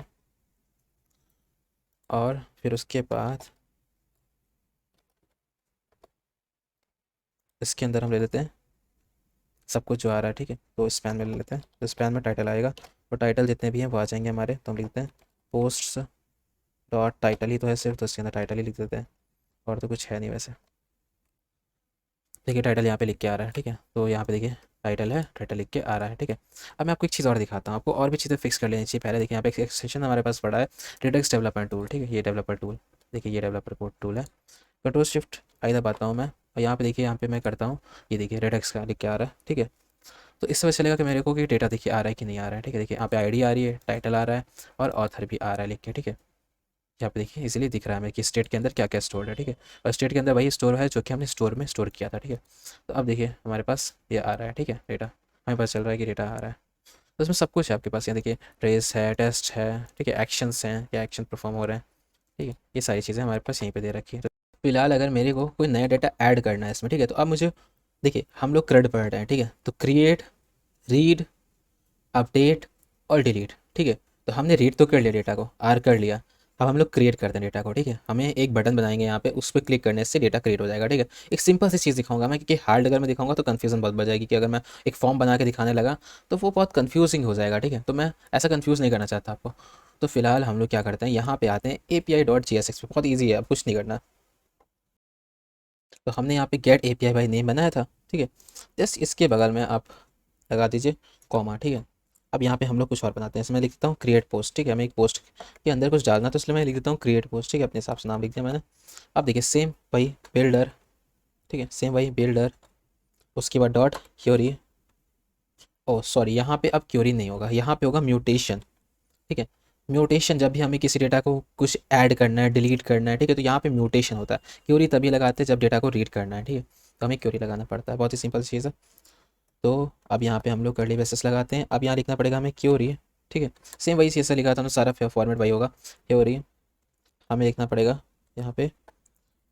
Speaker 1: और फिर उसके बाद इसके अंदर हम ले लेते हैं सब कुछ जो आ रहा है, ठीक है। तो स्पैन में ले लेते हैं, तो स्पैन में टाइटल आएगा, तो टाइटल जितने भी हैं वो आ जाएंगे हमारे। तो हम लिखते हैं पोस्ट डॉट टाइटल ही तो है सिर्फ, तो इसके अंदर टाइटल ही लिख देते हैं, और तो कुछ है नहीं वैसे। देखिए टाइटल यहाँ पे लिख के आ रहा है, ठीक है। तो यहाँ पे देखिए टाइटल है, टाइटल लिख के आ रहा है, ठीक है। अब मैं आपको एक चीज़ और दिखाता हूँ, आपको और भी चीज़ें फिक्स कर लेनी चाहिए पहले। देखिए यहाँ पे एक एक्सटेंशन हमारे पास पड़ा है, रिडक्स डेवलपमेंट टूल, ठीक है। ये डेवलपर टूल, देखिए ये डेवलपर कोड टूल है। कंट्रोल शिफ्ट आई दबाता हूँ मैं, और यहाँ पे देखिए यहाँ पे मैं करता हूँ, ये देखिए रेडक्स का लिख के आ रहा है, ठीक है। तो इससे पता चलेगा कि मेरे को कि डेटा देखिए आ रहा है कि नहीं आ रहा है, ठीक है। देखिए यहाँ पे आईडी आ रही है, टाइटल आ रहा है, और ऑथर भी आ रहा है लिख के, ठीक है। यहाँ पे देखिए इजीली दिख रहा है हमें कि स्टेट के अंदर क्या क्या स्टोर है, ठीक है। और स्टेट के अंदर वही स्टोर है जो कि हमने स्टोर में स्टोर किया था, ठीक है। तो अब देखिए हमारे पास ये आ रहा है, ठीक है, डेटा हमें पता चल रहा है कि डेटा आ रहा है। तो इसमें सब कुछ है आपके पास, यहाँ देखिए ट्रेस है, टेस्ट है, ठीक है, एक्शंस हैं, क्या एक्शन परफॉर्म हो रहे हैं, ठीक है। ये सारी चीज़ें हमारे पास यहीं पे दे रखी है। तो फिलहाल अगर मेरे को कोई नया डेटा ऐड करना है इसमें, ठीक है, तो अब मुझे देखिए हम लोग क्रेड पढ़ रहे हैं, ठीक है। तो क्रिएट, रीड, अपडेट और डिलीट, ठीक है। तो हमने रीड तो कर लिया डेटा को, आर कर लिया। अब हम लोग क्रिएट करते हैं डेटा को, ठीक है। हमें एक बटन बनाएंगे यहाँ पे, उस पर क्लिक करने से डेटा क्रिएट हो जाएगा, ठीक है। एक सिंपल सी चीज़ दिखाऊंगा मैं, क्योंकि हार्ड अगर मैं दिखाऊंगा तो कन्फ्यूजन बहुत बढ़ जाएगी, कि अगर मैं एक फॉर्म बना के दिखाने लगा तो वो बहुत कन्फ्यूजिंग हो जाएगा, ठीक है। तो मैं ऐसा कन्फ्यूज़ नहीं करना चाहता आपको। तो फिलहाल हम लोग क्या करते हैं, यहाँ पे आते हैं API.jsx पे, बहुत ईजी है, अब कुछ नहीं करना। तो हमने यहाँ पे गेट API बाई नेम बनाया था, ठीक है। जस्ट इसके बगल में आप लगा दीजिए कॉमा, ठीक है। अब यहाँ पे हम लोग कुछ और बनाते हैं, इसमें लिख देता हूँ क्रिएट पोस्ट, ठीक है। हमें एक पोस्ट के अंदर कुछ डालना, तो इसलिए मैं लिख देता हूँ क्रिएट पोस्ट, ठीक है। अपने हिसाब से नाम लिख दिया मैंने। अब देखिए सेम वही बिल्डर, ठीक है, सेम वही बिल्डर, उसके बाद डॉट क्योरी, ओ सॉरी यहाँ पे अब क्योरी नहीं होगा, यहाँ पे होगा म्यूटेशन, ठीक है। म्यूटेशन जब भी हमें किसी डेटा को कुछ ऐड करना है, डिलीट करना है, ठीक है, तो यहाँ पे म्यूटेशन होता है। क्योरी तभी लगाते हैं जब डेटा को रीड करना है, ठीक है। तो हमें क्योरी लगाना पड़ता है, बहुत ही सिंपल चीज़ है। तो अब यहाँ पे हम लोग कर्ली ब्रेसेस लगाते हैं। अब यहाँ लिखना पड़ेगा हमें क्योरी, ठीक है। सेम वही चीज़ से लिखा था ना, सारा फॉर्मेट वही होगा, क्योरी। हमें लिखना पड़ेगा यहाँ पे,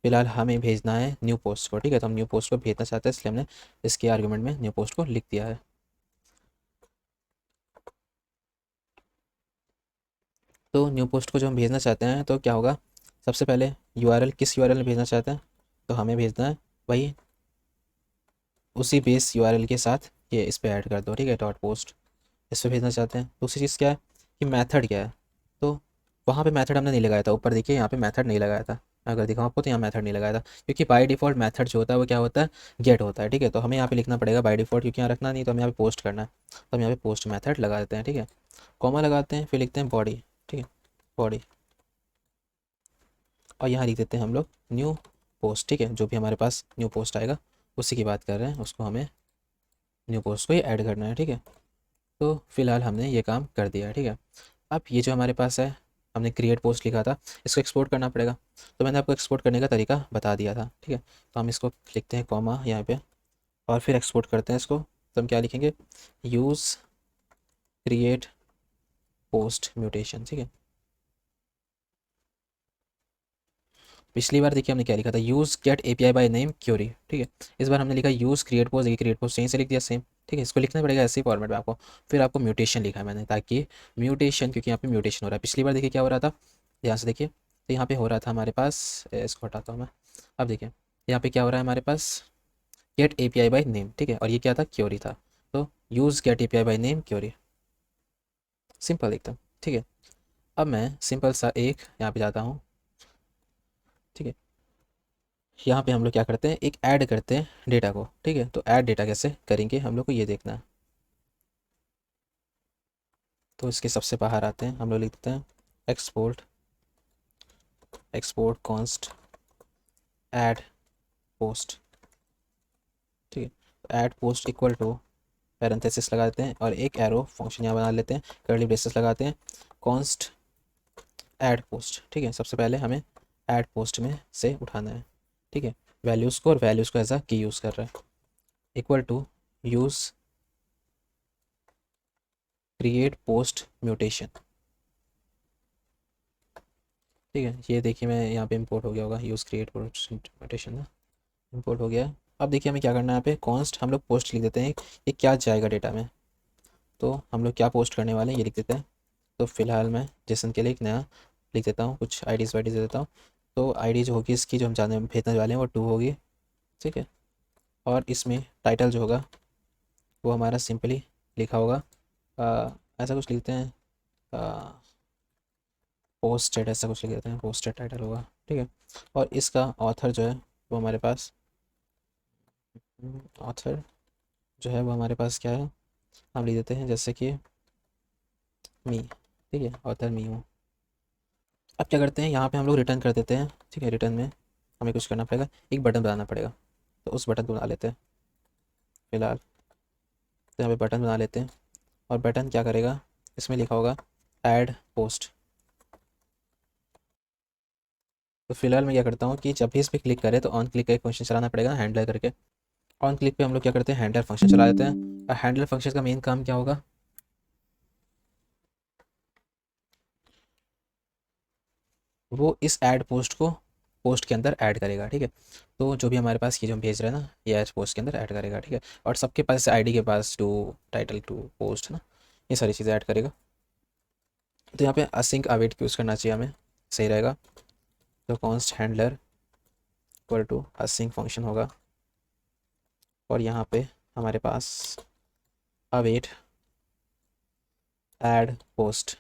Speaker 1: फिलहाल हमें भेजना है न्यू पोस्ट को, ठीक है। तो हम न्यू पोस्ट को भेजना चाहते हैं, इसलिए हमने इसके आर्गूमेंट में न्यू पोस्ट को लिख दिया है। तो न्यू पोस्ट को जो हम भेजना चाहते हैं तो क्या होगा, सबसे पहले यूआरएल, किस यूआरएल में भेजना चाहते हैं, तो हमें भेजना है वही उसी बेस यूआरएल के साथ, ये इस पे ऐड कर दो, ठीक है, डॉट पोस्ट, इस पे भेजना चाहते हैं। दूसरी चीज़ क्या है कि मेथड क्या है, तो वहाँ पे मेथड हमने नहीं लगाया था, ऊपर देखिए यहाँ पे मेथड नहीं लगाया था। अगर दिखाऊँ आपको तो यहाँ मेथड नहीं लगाया था, क्योंकि बाय डिफ़ॉल्ट मेथड जो होता है वो क्या होता है, गेट होता है, ठीक है। तो हमें यहाँ पे लिखना पड़ेगा बाय डिफ़ॉल्ट, क्योंकि यहाँ रखना नहीं, तो हमें यहाँ पे पोस्ट करना है, तो हम यहाँ पे पोस्ट मेथड लगा देते हैं, ठीक है। कॉमा लगाते हैं, फिर लिखते हैं बॉडी, ठीक है, बॉडी, और यहाँ लिख देते हैं हम लोग न्यू पोस्ट, ठीक है। जो भी हमारे पास न्यू पोस्ट आएगा उसी की बात कर रहे हैं, उसको हमें न्यू पोस्ट को ही ऐड करना है, ठीक है। तो फिलहाल हमने ये काम कर दिया है, ठीक है। अब ये जो हमारे पास है, हमने क्रिएट पोस्ट लिखा था, इसको एक्सपोर्ट करना पड़ेगा। तो मैंने आपको एक्सपोर्ट करने का तरीका बता दिया था, ठीक है। तो हम इसको लिखते हैं कॉमा यहाँ पे, और फिर एक्सपोर्ट करते हैं इसको। तो हम क्या लिखेंगे, यूज़ क्रिएट पोस्ट म्यूटेशन, ठीक है। पिछली बार देखिए हमने क्या लिखा था, use get API by name query, ठीक है। इस बार हमने लिखा यूज़ क्रिएट पोस्ट, देखिए क्रिएट पोस्ट यहीं से लिख दिया सेम, ठीक है। इसको लिखना पड़ेगा ऐसे ही फॉर्मेट में आपको। फिर आपको म्यूटेशन लिखा है मैंने, ताकि म्यूटेशन, क्योंकि यहाँ पे म्यूटेशन हो रहा है। पिछली बार देखिए क्या हो रहा था, यहाँ से देखिए, तो यहाँ पे हो रहा था हमारे पास, इसको हटाता हूँ मैं। अब देखिए यहाँ पे क्या हो रहा है हमारे पास, गेट API बाय नेम, ठीक है, और ये क्या था, क्योरी था। तो use get API by name query, simple एकदम, ठीक है। अब मैं सिंपल सा एक यहाँ पे जाता हूँ, ठीक है। यहाँ पे हम लोग क्या करते हैं, एक ऐड करते हैं डेटा को, ठीक है। तो ऐड डेटा कैसे करेंगे हम लोग को ये देखना है। तो इसके सबसे बाहर आते हैं, हम लोग लिखते हैं export, export const add post, ठीक है। Add post equal to parenthesis लगा देते हैं, और एक एरो फंक्शन यहाँ बना लेते हैं, कर्ली ब्रेसेस लगाते हैं, कॉन्स्ट ऐड पोस्ट, ठीक है। सबसे पहले हमें ऐड पोस्ट में से उठाना है, ठीक है, वैल्यूज़ को, और वैल्यूज़ को एज अ की यूज़ कर रहा है, equal to use create post mutation, ठीक है। ये देखिए मैं यहाँ पे इंपोर्ट हो गया होगा, यूज़ क्रिएट पोस्ट म्यूटेशन ना, इंपोर्ट हो गया। अब देखिए हमें क्या करना है, यहाँ पे कॉन्स्ट हम लोग पोस्ट लिख देते हैं, ये क्या जाएगा डेटा में, तो हम लोग क्या पोस्ट करने वाले हैं ये लिख देते हैं। तो फिलहाल मैं जेसन के लिए एक नया लिख देता हूँ, कुछ आईडीज़ वाईडीज़ दे देता हूँ। तो आईडी जो होगी इसकी, जो हम जाने भेजने वाले हैं, वो 2 होगी, ठीक है। और इसमें टाइटल जो होगा वो हमारा सिंपली लिखा होगा, ऐसा कुछ लिखते हैं, पोस्टेड, ऐसा कुछ लिख देते हैं, पोस्टेड टाइटल होगा, ठीक है। और इसका ऑथर जो है वो हमारे पास, ऑथर जो है वो हमारे पास क्या है, हम लिख देते हैं जैसे कि मी, ठीक है, ऑथर मी हूँ। अब क्या करते हैं, यहाँ पे हम लोग रिटर्न कर देते हैं, ठीक है। रिटर्न में हमें कुछ करना पड़ेगा, एक बटन बनाना पड़ेगा, तो उस बटन को बना लेते हैं फिलहाल। तो यहाँ पे बटन बना लेते हैं, और बटन क्या करेगा, इसमें लिखा होगा ऐड पोस्ट। तो फिलहाल मैं क्या करता हूँ कि जब भी इस पर क्लिक करें तो ऑन क्लिक का एक फंक्शन चलाना पड़ेगा हैंडलर करके। ऑन क्लिक पे हम लोग क्या करते हैं, हैंडलर फंक्शन चला देते हैं। और हैंडलर फंक्शन का मेन काम क्या होगा, वो इस ऐड पोस्ट को पोस्ट के अंदर ऐड करेगा, ठीक है। तो जो भी हमारे पास ये जो हम भेज रहे हैं ना, ये ऐड पोस्ट के अंदर ऐड करेगा, ठीक है। और सबके पास आईडी के पास टू टाइटल टू पोस्ट ना, ये सारी चीज़ें ऐड करेगा। तो यहाँ पे असिंक अवेट यूज़ करना चाहिए हमें, सही रहेगा। तो const handler equal to async function होगा, और यहाँ पे हमारे पास अवेट ऐड पोस्ट,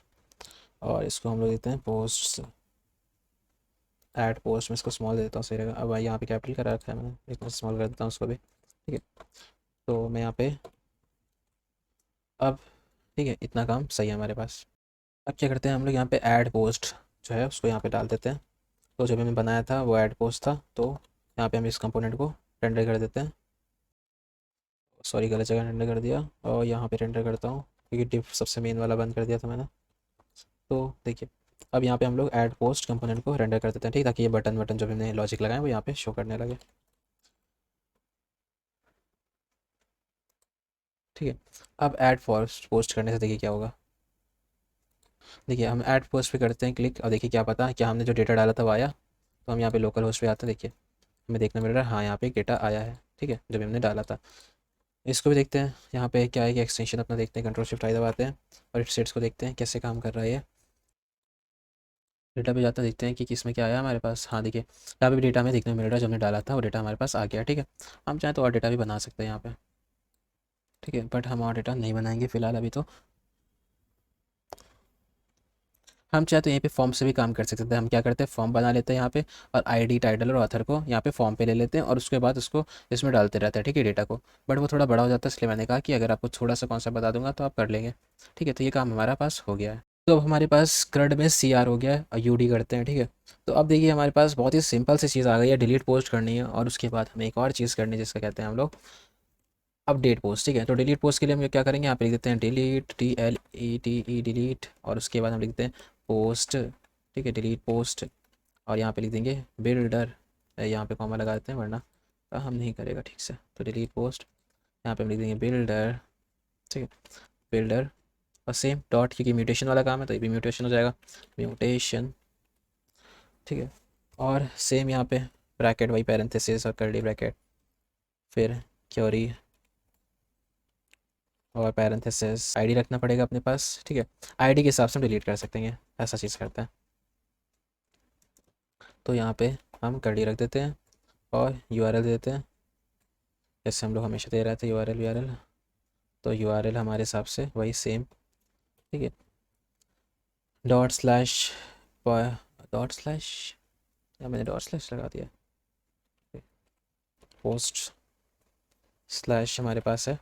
Speaker 1: और इसको हम लोग देते हैं पोस्ट, ऐड पोस्ट में इसको स्मॉल दे देता हूँ, सही रहेगा। अब यहाँ पे कैपिटल कर रखा है मैंने, इतना स्मॉल कर देता हूँ उसको भी, ठीक है। तो मैं यहाँ पे अब, ठीक है, इतना काम सही है हमारे पास। अब क्या करते हैं हम लोग, यहाँ पे ऐड पोस्ट जो है उसको यहाँ पे डाल देते हैं। तो जब हमने बनाया था वो ऐड पोस्ट था, तो यहाँ पे हम इस कंपोनेंट को रेंडर कर देते हैं। सॉरी, गलत जगह रेंडर कर दिया, और यहाँ पे रेंडर करता हूँ क्योंकि डिफ सबसे मेन वाला बंद कर दिया था मैंने। तो देखिए, अब यहाँ पे हम लोग ऐड पोस्ट कंपोनेंट को रेंडर कर देते हैं, ठीक, ताकि ये बटन बटन जो हमने लॉजिक लगाए वो यहाँ पे शो करने लगे, ठीक है। अब ऐड पोस्ट पोस्ट करने से देखिए क्या होगा। देखिए हम ऐड पोस्ट पे करते हैं क्लिक, और देखिए क्या पता क्या हमने जो डेटा डाला था वो आया। तो हम यहाँ पे लोकल होस्ट पे आते हैं, देखिए हमें देखने मिल रहा है, हाँ यहाँ पे डेटा आया है, ठीक है, जब हमने डाला था। इसको भी देखते हैं, यहाँ पे क्या है कि एक्सटेंशन अपना देखते हैं, कंट्रोल शिफ्ट आई दबाते हैं, और सेट्स को देखते हैं कैसे काम कर रहा है ये। डेटा पे जाते हैं, देखते हैं कि किसमें क्या आया हमारे पास। हाँ देखिए, यहाँ पे भी डेटा में देखने को मिल रहा है, जो हमने डाला था वो डेटा हमारे पास आ गया, ठीक है। हम चाहें तो और डेटा भी बना सकते हैं यहाँ पे, ठीक है, बट हम और डेटा नहीं बनाएंगे फिलहाल अभी। तो हम चाहे तो यहीं पे फॉर्म से भी काम कर सकते थे। हम क्या करते हैं, फॉर्म बना लेते हैं यहाँ पे, और आईडी टाइटल और ऑथर को यहाँ पे फॉर्म पे ले लेते हैं, और उसके बाद उसको इसमें डालते रहते हैं, ठीक है, डेटा को। बट वो थोड़ा बड़ा हो जाता है, इसलिए मैंने कहा कि अगर आपको थोड़ा सा कॉन्सेप्ट बता दूंगा तो आप कर लेंगे, ठीक है। तो ये काम हमारा पास हो गया है। तो अब हमारे पास क्रड में सी आर हो गया है, और यूडी करते हैं, ठीक है। तो अब देखिए हमारे पास बहुत ही सिंपल सी चीज़ आ गई है, डिलीट पोस्ट करनी है, और उसके बाद हमें एक और चीज़ करनी है जिसका कहते हैं हम लोग अपडेट पोस्ट, ठीक है। तो डिलीट पोस्ट के लिए हम क्या करेंगे, यहाँ पे लिख देते हैं डिलीट, DLETE डिलीट, और उसके बाद हम लिखते हैं पोस्ट, ठीक है, डिलीट पोस्ट। और यहाँ पे लिख देंगे बिल्डर, यहाँ पे कॉमा लगा देते हैं वरना हम नहीं करेगा ठीक से। तो डिलीट पोस्ट, यहाँ पे हम लिख देंगे बिल्डर, ठीक है, बिल्डर। और सेम डॉट, क्योंकि म्यूटेशन वाला काम है तो ये भी म्यूटेशन हो जाएगा, म्यूटेशन, ठीक है। और सेम यहाँ पे ब्रैकेट, वही पैरेंथेसिस और कर्ली ब्रैकेट, फिर क्योरी और पैरेंथेसिस, आईडी रखना पड़ेगा अपने पास, ठीक है। आईडी के हिसाब से हम डिलीट कर सकते हैं, ऐसा चीज़ करते हैं। तो यहाँ पे हम कर्ली रख देते हैं, और यूआरएल दे देते हैं, जैसे हम लोग हमेशा दे रहे थे यूआरएल। तो यूआरएल हमारे हिसाब से वही सेम, ठीक है, डॉट स्लैश, डॉट स्लैश, या मैंने डॉट स्लैश लगा दिया, पोस्ट स्लैश हमारे पास है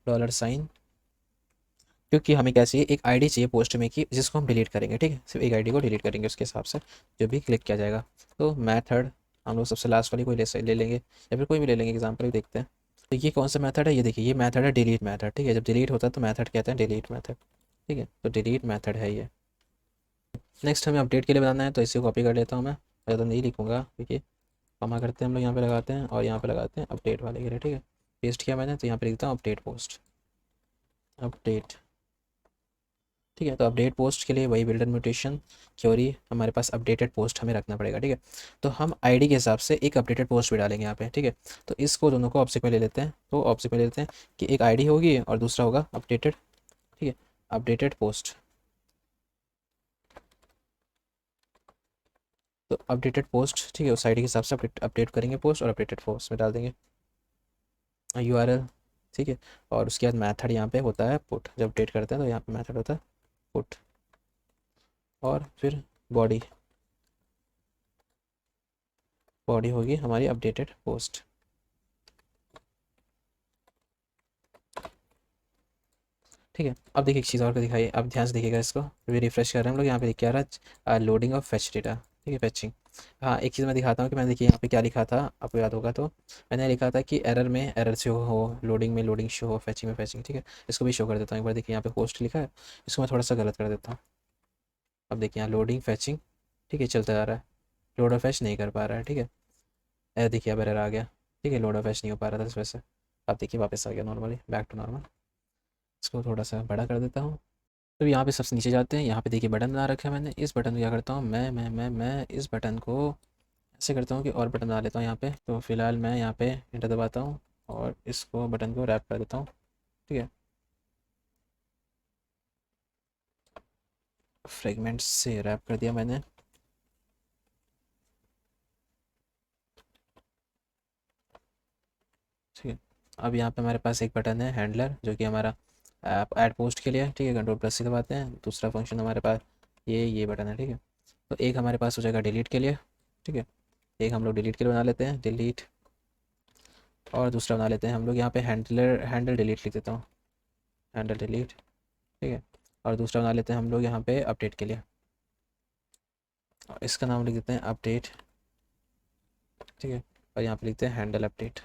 Speaker 1: $, क्योंकि हमें क्या चाहिए, एक आईडी चाहिए पोस्ट में की जिसको हम डिलीट करेंगे, ठीक है, सिर्फ एक आईडी को डिलीट करेंगे, उसके हिसाब से जो भी क्लिक किया जाएगा। तो मेथड हम लोग सबसे लास्ट वाली कोई ले लेंगे, या फिर कोई भी ले लेंगे, एग्जाम्पल भी देखते हैं। तो ये कौन सा मेथड है, ये देखिए, ये मेथड है डिलीट मेथड, ठीक है। जब डिलीट होता है तो मेथड कहते हैं डिलीट मेथड, ठीक है। तो डिलीट मेथड है ये। नेक्स्ट हमें अपडेट के लिए बनाना है, तो इसे कॉपी कर लेता हूँ मैं, ज़्यादा नहीं लिखूँगा क्योंकि कमा करते हैं हम लोग, यहाँ पे लगाते हैं और यहाँ पे लगाते हैं अपडेट वाले के लिए, ठीक है। पेस्ट किया मैंने, तो यहाँ पे लिखता हूँ अपडेट पोस्ट, अपडेट, ठीक है। तो अपडेट पोस्ट के लिए वही बिल्डर म्यूटेशन क्योरी, हमारे पास अपडेटेड पोस्ट हमें रखना पड़ेगा, ठीक है। तो हम आईडी के हिसाब से एक अपडेटेड पोस्ट भी डालेंगे यहाँ पे, ठीक है। तो इसको दोनों को ऑब्जेक्ट में ले लेते हैं, तो ऑब्जेक्ट में ले लेते हैं कि एक आईडी होगी और दूसरा होगा अपडेटेड, ठीक है, अपडेटेड पोस्ट, तो अपडेटेड पोस्ट, ठीक है, उस आईडी के हिसाब से अपडेट करेंगे पोस्ट और अपडेटेड पोस्ट में डाल देंगे यूआरएल, ठीक है। और उसके बाद मेथड यहाँ पे होता है पुट, जब अपडेट करते हैं तो यहाँ पे मेथड होता है पुट, और फिर बॉडी, बॉडी होगी हमारी अपडेटेड पोस्ट। ठीक है, अब देखिए एक चीज़ और को दिखाइए, अब ध्यान से देखिएगा इसको, भी रिफ्रेश कर रहे हैं हम लोग, यहाँ पे क्या रहा है, लोडिंग ऑफ फेच डेटा, ठीक है, फेचिंग। हाँ, एक चीज़ मैं दिखाता हूँ कि मैंने देखिए यहाँ पे क्या लिखा था, आपको याद होगा तो मैंने लिखा था कि एरर में एरर शो हो, लोडिंग में लोडिंग शो हो, फेचिंग में फेचिंग, ठीक है। इसको भी शो कर देता हूँ एक बार, देखिए यहाँ पे पोस्ट लिखा है, इसको मैं थोड़ा सा गलत कर देता हूँ। अब देखिए यहाँ लोडिंग फेचिंग, ठीक है, चलता जा रहा है, लोड और फैच नहीं कर पा रहा है, ठीक है। देखिए अब एरर आ गया, ठीक है, लोड और फैच नहीं हो पा रहा था इस वजह से। अब देखिए वापस आ गया नॉर्मली, बैक टू नॉर्मल। इसको थोड़ा सा बड़ा कर देता हूँ। तो यहाँ पे सबसे नीचे जाते हैं, यहाँ पे देखिए बटन बना रखा है मैंने, इस बटन को क्या करता हूँ मैं इस बटन को ऐसे करता हूँ कि और बटन बना लेता हूँ यहाँ पे। तो फिलहाल मैं यहाँ पे इंटर दबाता हूँ और इसको बटन को रैप कर देता हूँ, ठीक है। फ्रेगमेंट से रैप कर दिया मैंने, ठीक है। अब यहाँ पे हमारे पास एक बटन है हैंडलर, जो कि हमारा ऐप ऐड पोस्ट के लिए है, ठीक है। कंट्रोल प्लस से दबाते हैं, दूसरा फंक्शन हमारे पास ये बटन है, ठीक है। तो एक हमारे पास हो जाएगा डिलीट के लिए, ठीक है, एक हम लोग डिलीट के लिए बना लेते हैं डिलीट, और दूसरा बना लेते हैं हम लोग यहाँ पे हैंडल डिलीट लिख देता हूँ, हैंडल डिलीट, ठीक है। और दूसरा बना लेते हैं हम लोग यहाँ पे अपडेट के लिए, और इसका नाम लिख देते हैं अपडेट, ठीक है। और यहाँ पे लिखते हैं हैंडल अपडेट,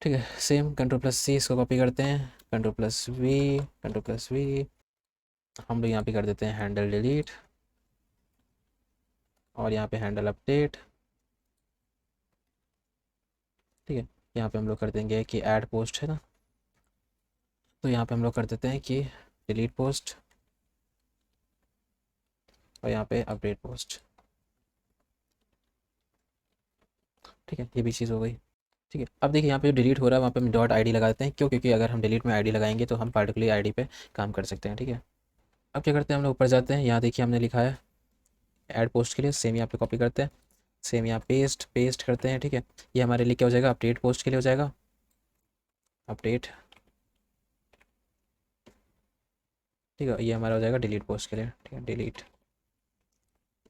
Speaker 1: ठीक है। सेम कंट्रोल प्लस सी, इसको कॉपी करते हैं, control plus V, control plus V, हम लोग यहाँ पे कर देते हैं हैंडल डिलीट, और यहाँ पे हैंडल अपडेट, ठीक है। यहाँ पे हम लोग कर देंगे कि ऐड पोस्ट है ना, तो यहाँ पे हम लोग कर देते हैं कि डिलीट पोस्ट, और यहाँ पे अपडेट पोस्ट, ठीक है। ये भी चीज़ हो गई, ठीक है। अब देखिए यहाँ पे जो डिलीट हो रहा है वहाँ पे हम डॉट आईडी लगा देते हैं, क्यों, क्योंकि अगर हम डिलीट में आईडी लगाएंगे तो हम पार्टिकुलर आईडी पे काम कर सकते हैं, ठीक है। अब क्या करते हैं, हम लोग ऊपर जाते हैं, यहाँ देखिए हमने लिखा है ऐड पोस्ट के लिए, सेम यहाँ पे कॉपी करते हैं, सेम यहाँ पेस्ट पेस्ट करते हैं, ठीक है। ये हमारे लिए क्या हो जाएगा, अपडेट पोस्ट के लिए हो जाएगा, अपडेट, ठीक है। ये हमारा हो जाएगा डिलीट पोस्ट के लिए, ठीक है, डिलीट।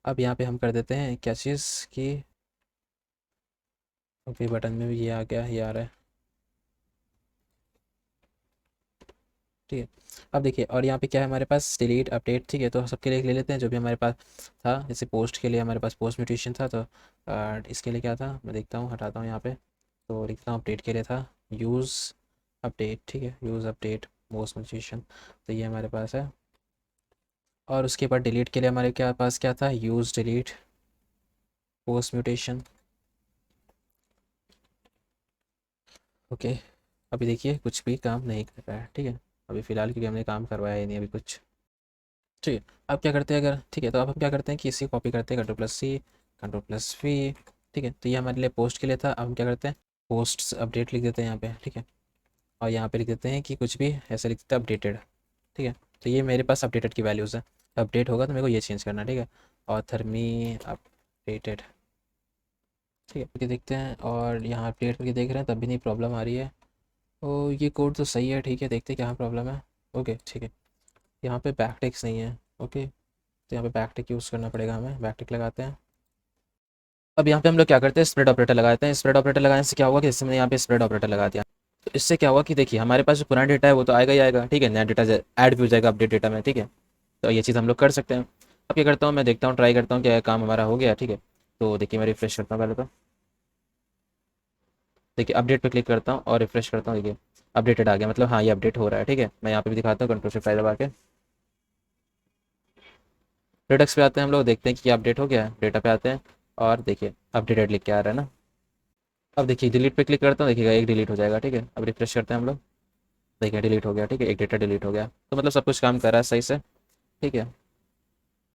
Speaker 1: अब यहाँ पे हम कर देते हैं क्या चीज़ कि ओके, बटन में भी ये आ गया, ये आ रहा है, ठीक है। अब देखिए, और यहाँ पे क्या है हमारे पास, डिलीट अपडेट, ठीक है। तो सबके लिए ले लेते हैं जो भी हमारे पास था, जैसे पोस्ट के लिए हमारे पास पोस्ट म्यूटेशन था, तो इसके लिए क्या था, मैं देखता हूँ, हटाता हूँ यहाँ पे, तो लिखता हूँ अपडेट के लिए था यूज़ अपडेट, ठीक है, यूज़ अपडेट पोस्ट म्यूटेशन, तो ये हमारे पास है। और उसके बाद डिलीट के लिए हमारे क्या पास क्या था, use delete post mutation, okay. अभी देखिए कुछ भी काम नहीं कर रहा है, ठीक है, अभी फ़िलहाल क्योंकि हमने काम करवाया ही नहीं अभी कुछ, ठीक है। अब क्या करते हैं, अगर ठीक है, तो अब हम क्या करते हैं कि इसी कॉपी करते हैं, control plus C, control plus V, ठीक है। तो ये हमारे लिए पोस्ट के लिए था, अब हम क्या करते हैं, पोस्ट अपडेट लिख देते हैं यहाँ पे, ठीक है। और यहाँ पे लिख देते हैं कि कुछ भी ऐसे लिख देते हैं अपडेटेड, ठीक है। तो ये मेरे पास अपडेटेड की वैल्यूज़ है, अपडेट होगा तो मेरे को ये चेंज करना है, ठीक है, ऑथर मी अपडेटेड, ठीक है। करके देखते हैं, और यहाँ अपडेट करके देख रहे हैं तब भी नहीं प्रॉब्लम आ रही है। ओ, ये कोड तो सही है, ठीक है, देखते हैं क्या प्रॉब्लम है। ओके, ठीक है, यहाँ पे बैक टेक्स नहीं है, ओके, तो यहाँ पे बैक टिक यूज़ करना पड़ेगा हमें, बैक टिक लगाते हैं। अब यहाँ पे हम लोग क्या करते हैं, स्प्रेड ऑपरेटर लगाते हैं। स्प्रेड ऑपरेटर लगाने से क्या होगा कि जैसे मैंने यहाँ पे स्प्रेड ऑपरेटर लगा दिया, तो इससे क्या होगा कि देखिए हमारे पास जो पुराना डेटा है वो तो आएगा ही आएगा, ठीक है, नया डेटा ऐड भी हो जाएगा अपडेट डेटा में, ठीक है। तो ये चीज़ हम लोग कर सकते हैं। अब क्या करता हूँ, मैं देखता हूँ, ट्राई करता हूँ क्या काम हमारा हो गया, ठीक है। तो देखिए मैं रिफ्रेश करता हूँ पहले तो, देखिए अपडेट पे क्लिक करता हूँ और रिफ्रेश करता हूँ, देखिए अपडेटेड आ गया, मतलब हाँ ये अपडेट हो रहा है, ठीक है। मैं यहाँ पे भी दिखाता हूँ, कंट्रोल शिफ्ट दबा के प्रोडक्ट्स पे आते हैं हम लोग, देखते हैं कि अपडेट हो गया है, डेटा पे आते हैं और देखिए अपडेटेड लिख के आ रहा है ना। अब देखिए डिलीट पे क्लिक करता हूँ, देखिएगा एक डिलीट हो जाएगा, ठीक है। अब रिफ्रेश करते हैं हम लोग, देखिए डिलीट हो गया, ठीक है, एक डेटा डिलीट हो गया, तो मतलब सब कुछ काम कर रहा है सही से, ठीक है।